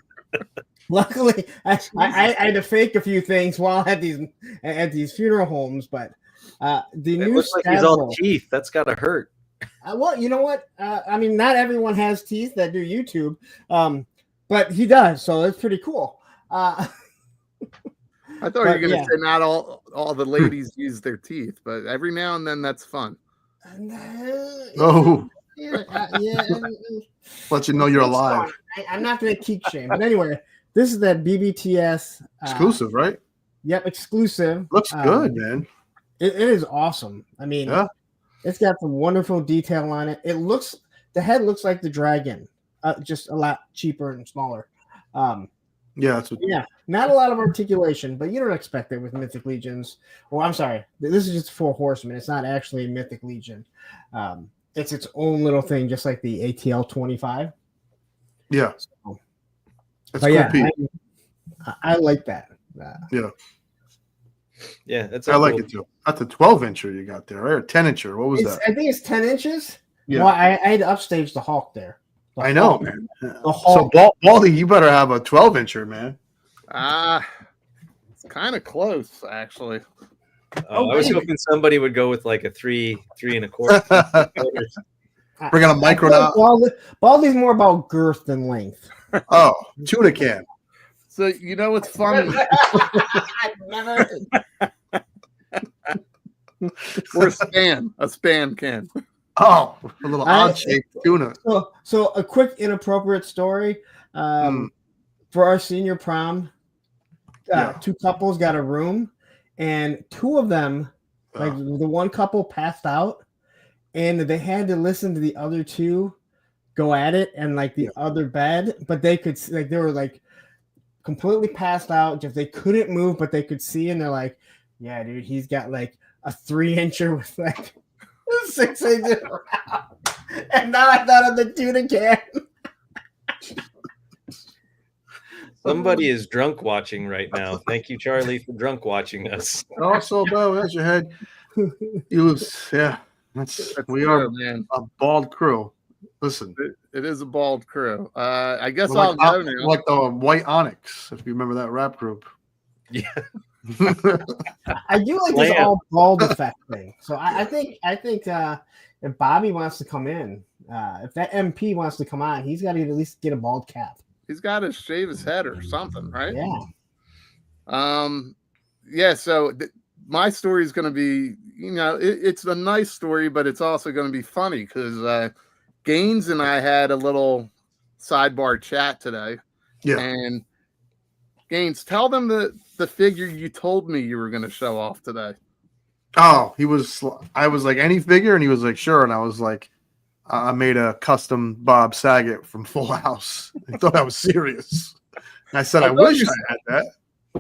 luckily, I had to fake a few things while at these funeral homes, but the It new looks like he's all teeth. That's gotta hurt. well, you know what? I mean, not everyone has teeth that do YouTube, but he does, so it's pretty cool. I thought you were going to say not all the ladies use their teeth, but every now and then that's fun. Oh, yeah. let you know you're alive. I'm not going to kick shame, but anyway, this is that BBTS Exclusive, right? Yep, exclusive. Looks good, man. It is awesome. I mean, it's got some wonderful detail on it. The head looks like the dragon, just a lot cheaper and smaller. Yeah, that's what, Yeah, not a lot of articulation, but you don't expect it with Mythic Legions. Well, I'm sorry, this is just 4 Horsemen. It's not actually a Mythic Legion. It's its own little thing, just like the ATL 25. yeah. So, That's but cool, yeah, Pete. I like that. Yeah, that's I like it too. That's a 12-incher you got there, right? Or 10-incher. What was that? I think it's 10 inches. Yeah. Well, I had to upstage the Hawk there. The I know, Hawk- man. The So, Hawk. Baldy, you better have a 12-incher, man. It's kind of close, actually. I was hoping somebody would go with like a 3 3.25. Bring on a micro now. Baldy's more about girth than length. Oh, tuna can. So you know what's funny? Or a span can. Oh, a little odd-shaped tuna. So a quick inappropriate story. For our senior prom, 2 couples got a room, and 2 of them, like the one couple passed out, and they had to listen to the other 2 go at it and like the other bed, but they could like they were like completely passed out. Just they couldn't move, but they could see, and they're like, "Yeah, dude, he's got like a 3-incher with like 6 inches around." And now I thought of the tuna can. Somebody is drunk watching right now. Thank you, Charlie, for drunk watching us. Also, Bo, that's your head. We are man. a bald crew. Listen, it is a bald crew. I guess we're I'll go now. like the White Onyx, if you remember that rap group. Yeah. I do like this all bald effect thing. So I think if Bobby wants to come in, if that MP wants to come on, he's got to at least get a bald cap. He's got to shave his head or something, right? Yeah. Yeah. So my story is going to be, it's a nice story, but it's also going to be funny because Gaines and I had a little sidebar chat today. Yeah. And Gaines, tell them the figure you told me you were going to show off today. Oh, I was like, any figure? And he was like, sure. And I was like, I made a custom Bob Saget from Full House. I thought I was serious. And I said, I wish I had that.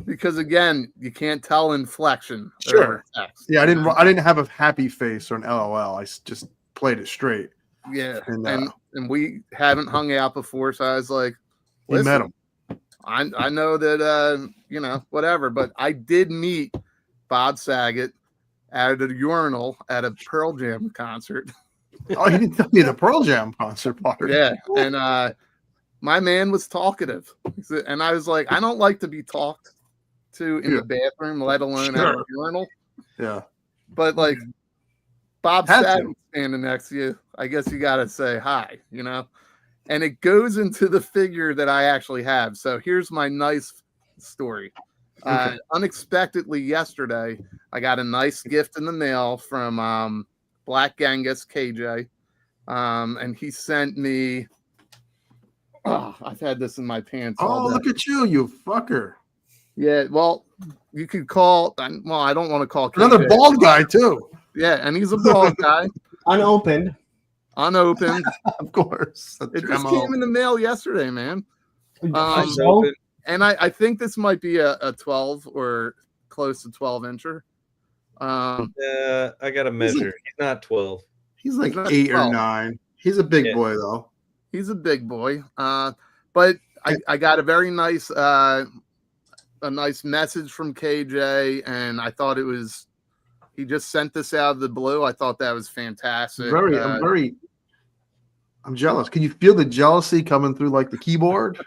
Because again, you can't tell inflection. Sure. Yeah, I didn't have a happy face or an LOL. I just played it straight. Yeah. And we haven't hung out before, so I was like, you met him. I know that whatever, but I did meet Bob Saget at a urinal at a Pearl Jam concert. Oh, you didn't tell me the Pearl Jam concert part. Yeah, and my man was talkative, and I was like, I don't like to be talked to in the bathroom, let alone at a urinal. Yeah, but like Bob Saget standing next to you, I guess you got to say hi, And it goes into the figure that I actually have. So here's my nice story. Okay. Unexpectedly yesterday, I got a nice gift in the mail from Black Genghis KJ, and he sent me. Oh, I've had this in my pants. Oh, look at you fucker! Yeah, well, you could call. Well, I don't want to call KJ. Another bald guy too. Yeah, and he's a bald guy, unopened, of course. It just came in the mail yesterday, man. And I think this might be a 12 or close to 12-incher. I got to measure. He's not 12. He's like 8 or 9. He's a big boy, though. He's a big boy. But I got a very nice message from KJ, and I thought he just sent this out of the blue. I thought that was fantastic. I'm jealous. Can you feel the jealousy coming through like the keyboard?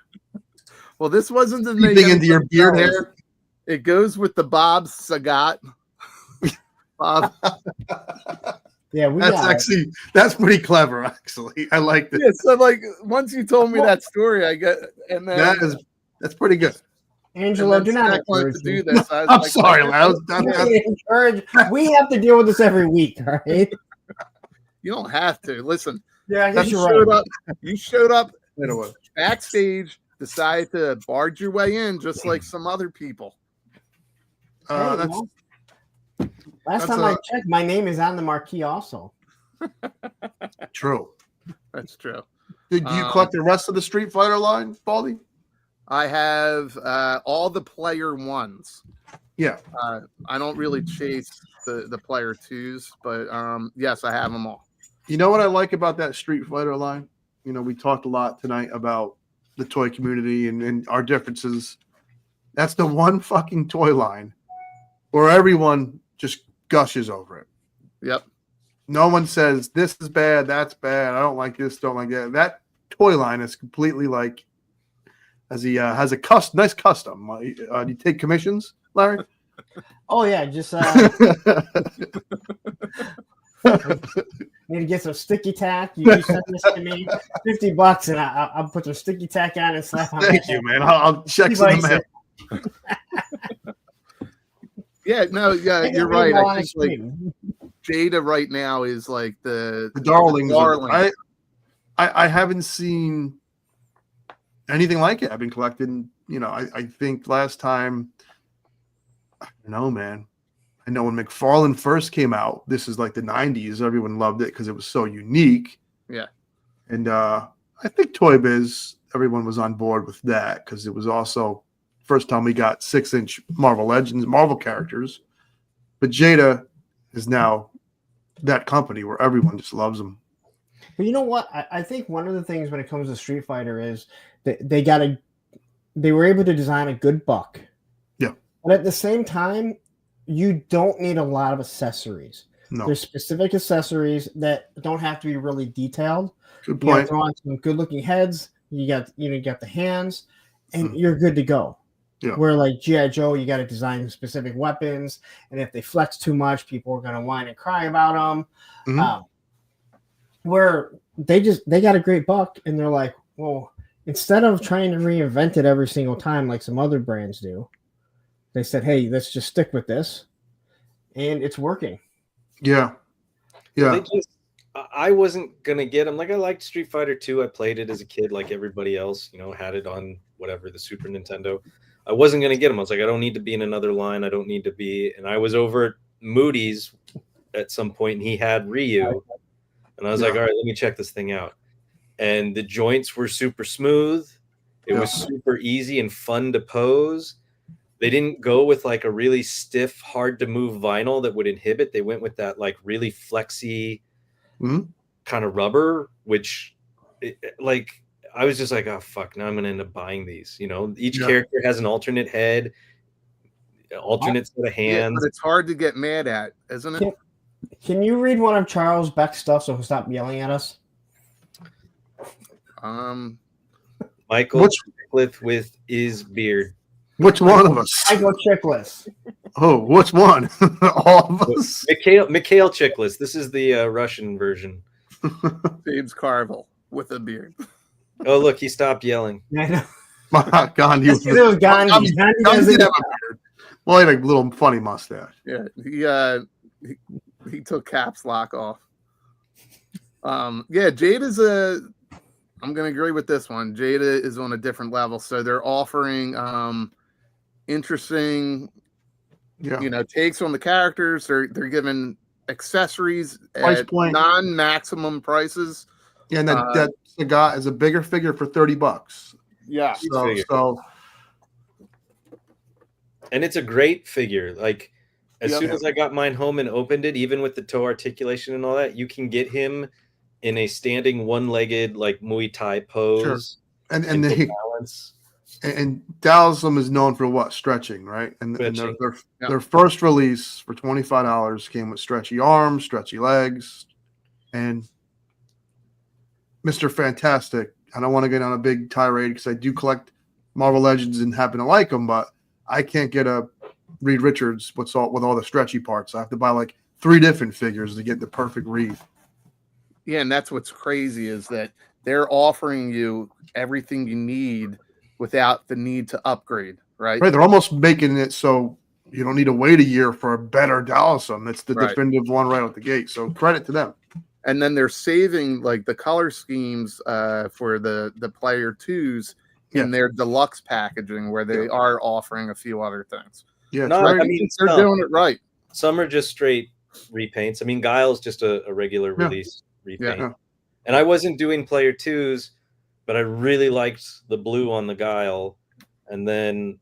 Well, this wasn't the thing into your beard hair. It goes with the Bob Saget. Bob. Yeah, that's pretty clever, actually. I like this. Yeah, so like once you told me that story, I get, and then that's pretty good. Angelo, do not encourage to do this. I'm sorry, we have to deal with this every week, all right? You don't have to. Listen. Yeah, I guess you're right. You showed up backstage, decided to barge your way in just like some other people. Last time I checked, my name is on the marquee also. True. That's true. Did you collect the rest of the Street Fighter line, Baldy? I have all the player ones. Yeah. I don't really chase the player twos, but yes, I have them all. You know what I like about that Street Fighter line? You know, we talked a lot tonight about the toy community and our differences. That's the one fucking toy line where everyone just gushes over it. Yep. No one says this is bad, that's bad. I don't like this, don't like that. That toy line is completely like, as he has a nice custom. Do you take commissions, Larry? Oh yeah, just need to get some sticky tack. You send this to me, $50, and I'll put some sticky tack on and slap on. Thank you, man. I'll check some in the mail. Yeah, no, yeah, you're right. I think like Jada right now is like the darlings. Darling. I haven't seen anything like it. I've been collecting, you know, I think last time, I don't know, man. I know when McFarlane first came out, this is like the 90s, everyone loved it because it was so unique. Yeah. And I think Toy Biz, everyone was on board with that because it was also first time we got 6-inch Marvel Legends, Marvel characters. But Jada is now that company where everyone just loves them. But you know what? I think one of the things when it comes to Street Fighter is that they were able to design a good buck. Yeah. But at the same time, you don't need a lot of accessories. No. There's specific accessories that don't have to be really detailed. Good You point. throw on some good looking heads. You got the hands, and you're good to go. Yeah. Where like G.I. Joe, you got to design specific weapons, and if they flex too much, people are gonna whine and cry about them. Mhm. Where they got a great buck, and they're like, well, instead of trying to reinvent it every single time like some other brands do, they said, hey, let's just stick with this, and it's working. Yeah. Yeah. I wasn't gonna get them. Like I liked Street Fighter 2. I played it as a kid, like everybody else. You know, had it on whatever the Super Nintendo. I wasn't gonna get them. I was like, I don't need to be in another line. I don't need to be. And I was over at Moody's at some point, and he had Ryu, and I was like, all right, let me check this thing out. And the joints were super smooth. It was super easy and fun to pose. They didn't go with like a really stiff, hard to move vinyl that would inhibit. They went with that like really flexy kind of rubber, which like I was just like, oh fuck, now I'm gonna end up buying these. You know, each character has an alternate head, alternate set of hands. But it's hard to get mad at, isn't it? Can you read one of Charles Beck's stuff so he'll stop yelling at us? Michael Chickleth with his beard. Which one of us? Michael Chickless. Oh, which one? All of us. Mikhail Chiklis. This is the Russian version. James Carville with a beard. Oh, look, he stopped yelling. I know. Gandhi. It was Gandhi. Gandhi did have a beard. Well, he had a little funny mustache. Yeah, he took caps lock off. Yeah, Jada's I'm gonna agree with this one. Jada is on a different level, so they're offering interesting, takes on the characters. They're giving accessories at non-maximum prices. Yeah, and that Sagat is a bigger figure for $30. Yeah, so and it's a great figure. Like as soon as I got mine home and opened it, even with the toe articulation and all that, you can get him in a standing one-legged like Muay Thai pose. Sure. And the balance. And Taoism is known for what? Stretching, right? And their first release for $25 came with stretchy arms, stretchy legs, and Mr. Fantastic. I don't want to get on a big tirade because I do collect Marvel Legends and happen to like them, but I can't get a Reed Richards with all the stretchy parts. I have to buy like 3 different figures to get the perfect Reed. Yeah, and that's what's crazy is that they're offering you everything you need without the need to upgrade, right? Right. They're almost making it so you don't need to wait a year for a better Dallasum. It's the definitive one right out the gate. So credit to them. And then they're saving like the color schemes for the player twos in their deluxe packaging where they are offering a few other things. Yeah, they're doing it right. Some are just straight repaints. I mean, Guile's just a regular release repaint. Yeah. And I wasn't doing player twos, but I really liked the blue on the Guile. And then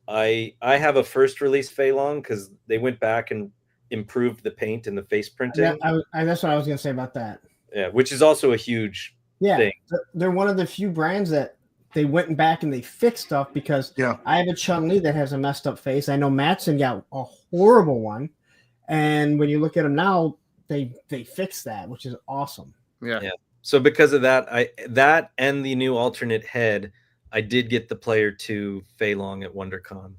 I have a first release Fei Long because they went back and improved the paint and the face printing. That's what I was going to say about that. Yeah, which is also a huge thing. They're one of the few brands that they went back and they fixed stuff because I have a Chun-Li that has a messed up face. I know Matson got a horrible one. And when you look at them now, they fixed that, which is awesome. Yeah. So because of that, that and the new alternate head, I did get the Player 2 Fei Long at WonderCon.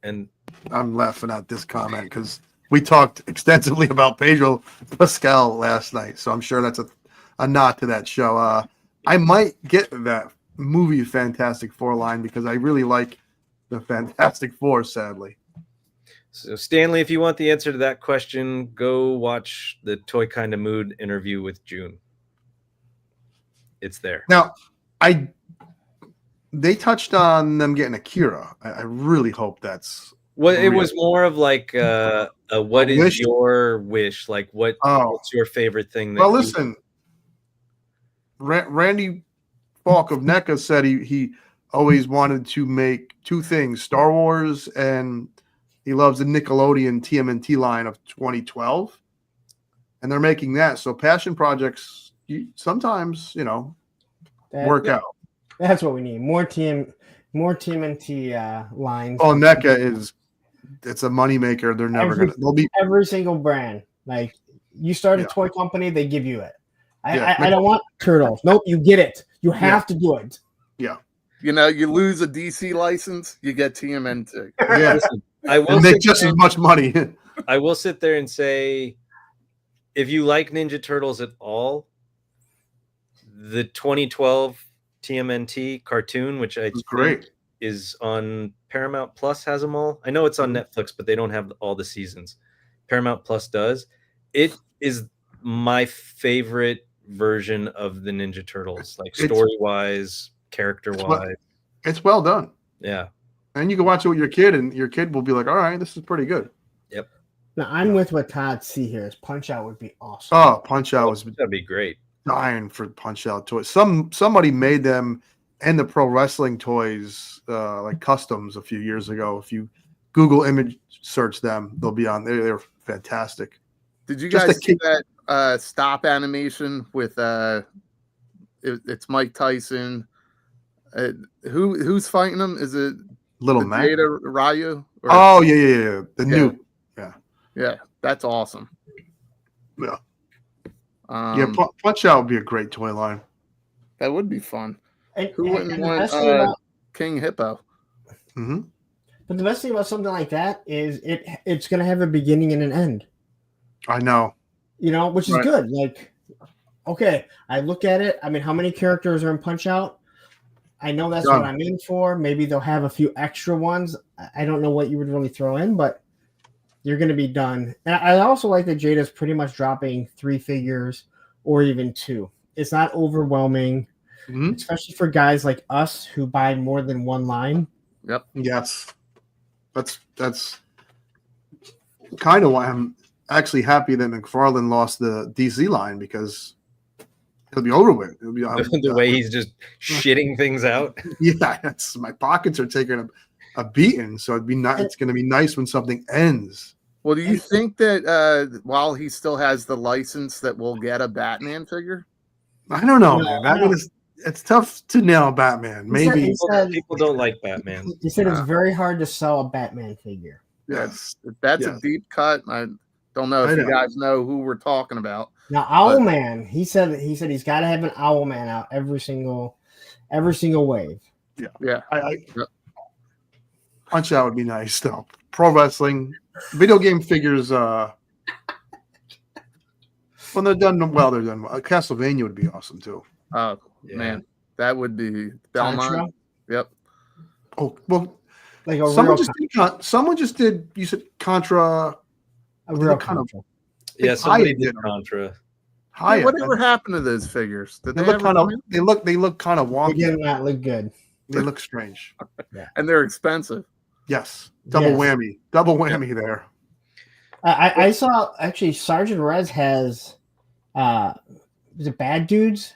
And I'm laughing at this comment because we talked extensively about Pedro Pascal last night, so I'm sure that's a nod to that show. I might get that movie Fantastic Four line because I really like the Fantastic Four, sadly. So, Stanley, if you want the answer to that question, go watch the Toy Kinda Mood interview with June. It's there. Now, they touched on them getting Akira. I really hope that's it was more of like what is wish? Your wish? Like what's your favorite thing? Well, listen, Randy Falk of NECA said he always wanted to make two things: Star Wars, and he loves the Nickelodeon TMNT line of 2012, and they're making that. So passion projects sometimes, work out. That's what we need. More TMNT lines. Oh, NECA it's a moneymaker. They're never they'll be every single brand. Like you start a toy company, they give you it. I don't want Turtles. Nope, you get it. You have to do it. Yeah. You lose a DC license, you get TMNT. Yeah. Listen, I will make just as much money. I will sit there and say, if you like Ninja Turtles at all, the 2012 TMNT cartoon, which I think is on Paramount Plus, has them all. I know it's on Netflix, but they don't have all the seasons. Paramount Plus does. It is my favorite version of the Ninja Turtles, like story-wise, character-wise. It's well done. Yeah. And you can watch it with your kid, and your kid will be like, all right, this is pretty good. Yep. Now, I'm with what Todd C here is. Punch-Out would be awesome. Oh, Punch-Out that'd be great. Dying for Punch-Out toys. Somebody made them and the pro wrestling toys like customs a few years ago. If you Google image search them, they'll be on there. They're fantastic. Did you guys see that stop animation with it's Mike Tyson? Who's fighting him? Is it Little Mac? Ryu? Oh yeah. The new. Yeah, that's awesome. Yeah. Punch Out would be a great toy line. That would be fun. And, who wouldn't want King Hippo? Mm-hmm. But the best thing about something like that is it's going to have a beginning and an end. I know. Which is good. Like, okay, I look at it. I mean, how many characters are in Punch Out? I know that's what I'm in for. Maybe they'll have a few extra ones. I don't know what you would really throw in, but you're going to be done. And I also like that Jada's pretty much dropping 3 figures or even 2. It's not overwhelming, especially for guys like us who buy more than one line. Yep. Yes. That's kind of why I'm actually happy that McFarlane lost the DC line, because it'll be over with. It'll be the way he's just shitting things out. Yeah, my pockets are taking a beating, so it's going to be nice when something ends. Well, do you think that while he still has the license that we'll get a Batman figure? I don't know, man. It's tough to nail Batman. Maybe people don't like Batman. He said it's very hard to sell a Batman figure. Yes, that's a deep cut. I don't know if you guys know who we're talking about. Now, Owlman, he said he's got to have an Owlman out every single wave. Yeah. Punch Out would be nice, though. Pro wrestling, video game figures. When they're done well, they're done well. Castlevania would be awesome too. Oh man, that would be Belmont. Yep. Oh well, like someone just did. You said Contra. A real Contra. Yeah, somebody did Contra. Hey, whatever happened to those figures? They look kind of wonky. They did not look good. They look strange. And they're expensive. Yes, double whammy there. I saw actually Sergeant Rez has is it Bad Dudes?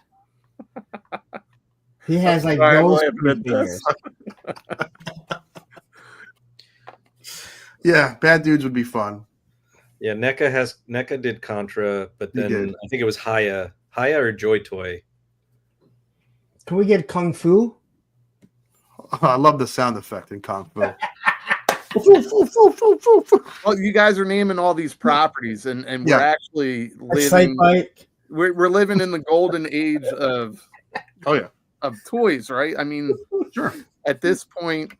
He has like Sorry, I'm those laughing at this. fingers. Yeah, Bad Dudes would be fun. Yeah, NECA did Contra, but He then did. I think it was Haya or Joy Toy. Can we get Kung Fu? I love the sound effect in Kung Fu. Well, you guys are naming all these properties, and we're Yeah. actually Sight living. Bike. We're living in the golden age of Oh yeah, toys, right? I mean, sure. at this point,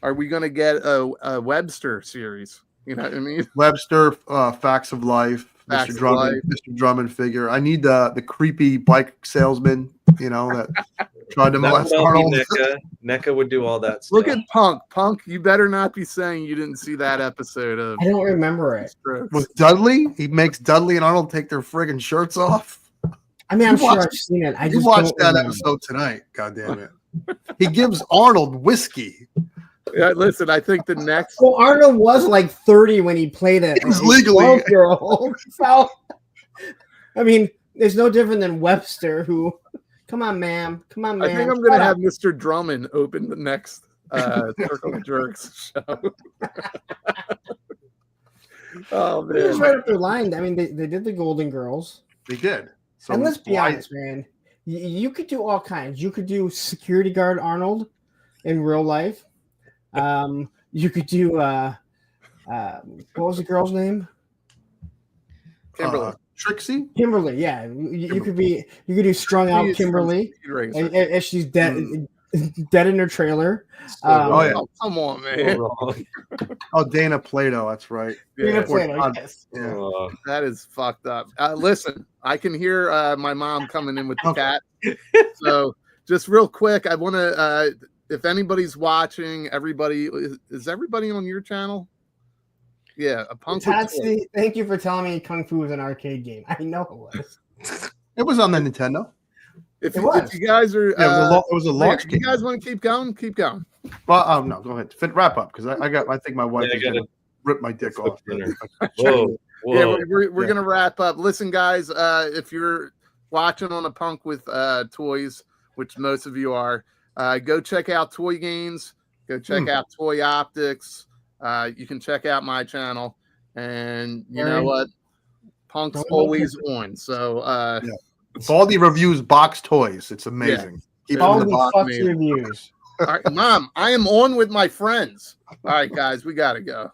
are we going to get a Webster series? You know what I mean? Webster, Facts of Life, Facts Mr. of Drummond, Life. Mr. Drummond figure. I need the creepy bike salesman, that tried to That would molest all Arnold. be NECA. NECA would do all that stuff. Look at Punk. Punk, you better not be saying you didn't see that episode of I don't remember it. Strokes. With Dudley, he makes Dudley and Arnold take their friggin' shirts off. I mean, I'm You sure watched- I've seen it. I You just watched don't that remember. episode tonight. God damn it. He gives Arnold whiskey. Yeah, listen, I think the next Well, Arnold was like 30 when he played it. He was legally- 12-year-old. So, I mean, it's no different than Webster, who, come on, ma'am. Come on, I man. think I'm going to have Mr. Drummond open the next Circle of Jerks show. Oh They just man. right up their line. I mean, they did the Golden Girls. They did. So And let's be why- honest, man. You could do all kinds. You could do security guard Arnold in real life. You could do what was the girl's name? Kimberly. Trixie? Kimberly. Yeah, you could do strung out Please, Kimberly, Speed Racer. and she's dead in her trailer. Oh, yeah. Oh, come on, man. Oh, Dana Plato. That's right. Dana Yeah, Plato, Ford- yes. Yeah. that is fucked up. Listen, I can hear my mom coming in with the cat. So just real quick, I want to, if anybody's watching, everybody, is everybody on your channel? Yeah, a punk. with toys. Tatsy, thank you for telling me Kung Fu was an arcade game. I know it was. It was on the Nintendo. If It you, was. if you guys are, Yeah, it was a launch you game. guys want to keep going? Keep going. Well, no, go ahead. Wrap up because I think my wife Yeah, I is going gotta- to rip my dick off. dinner. Whoa. Yeah, Whoa. we're Yeah. gonna wrap up. Listen, guys, if you're watching on a punk with toys, which most of you are, go check out Toy Games. Go check out Toy Optics. You can check out my channel, and you know Right. what? Punk's Don't always on. So Baldy reviews box toys. It's amazing. Keep them All in the the box. fuck man. reviews. all right, Mom, I am on with my friends. All right, guys, we gotta go.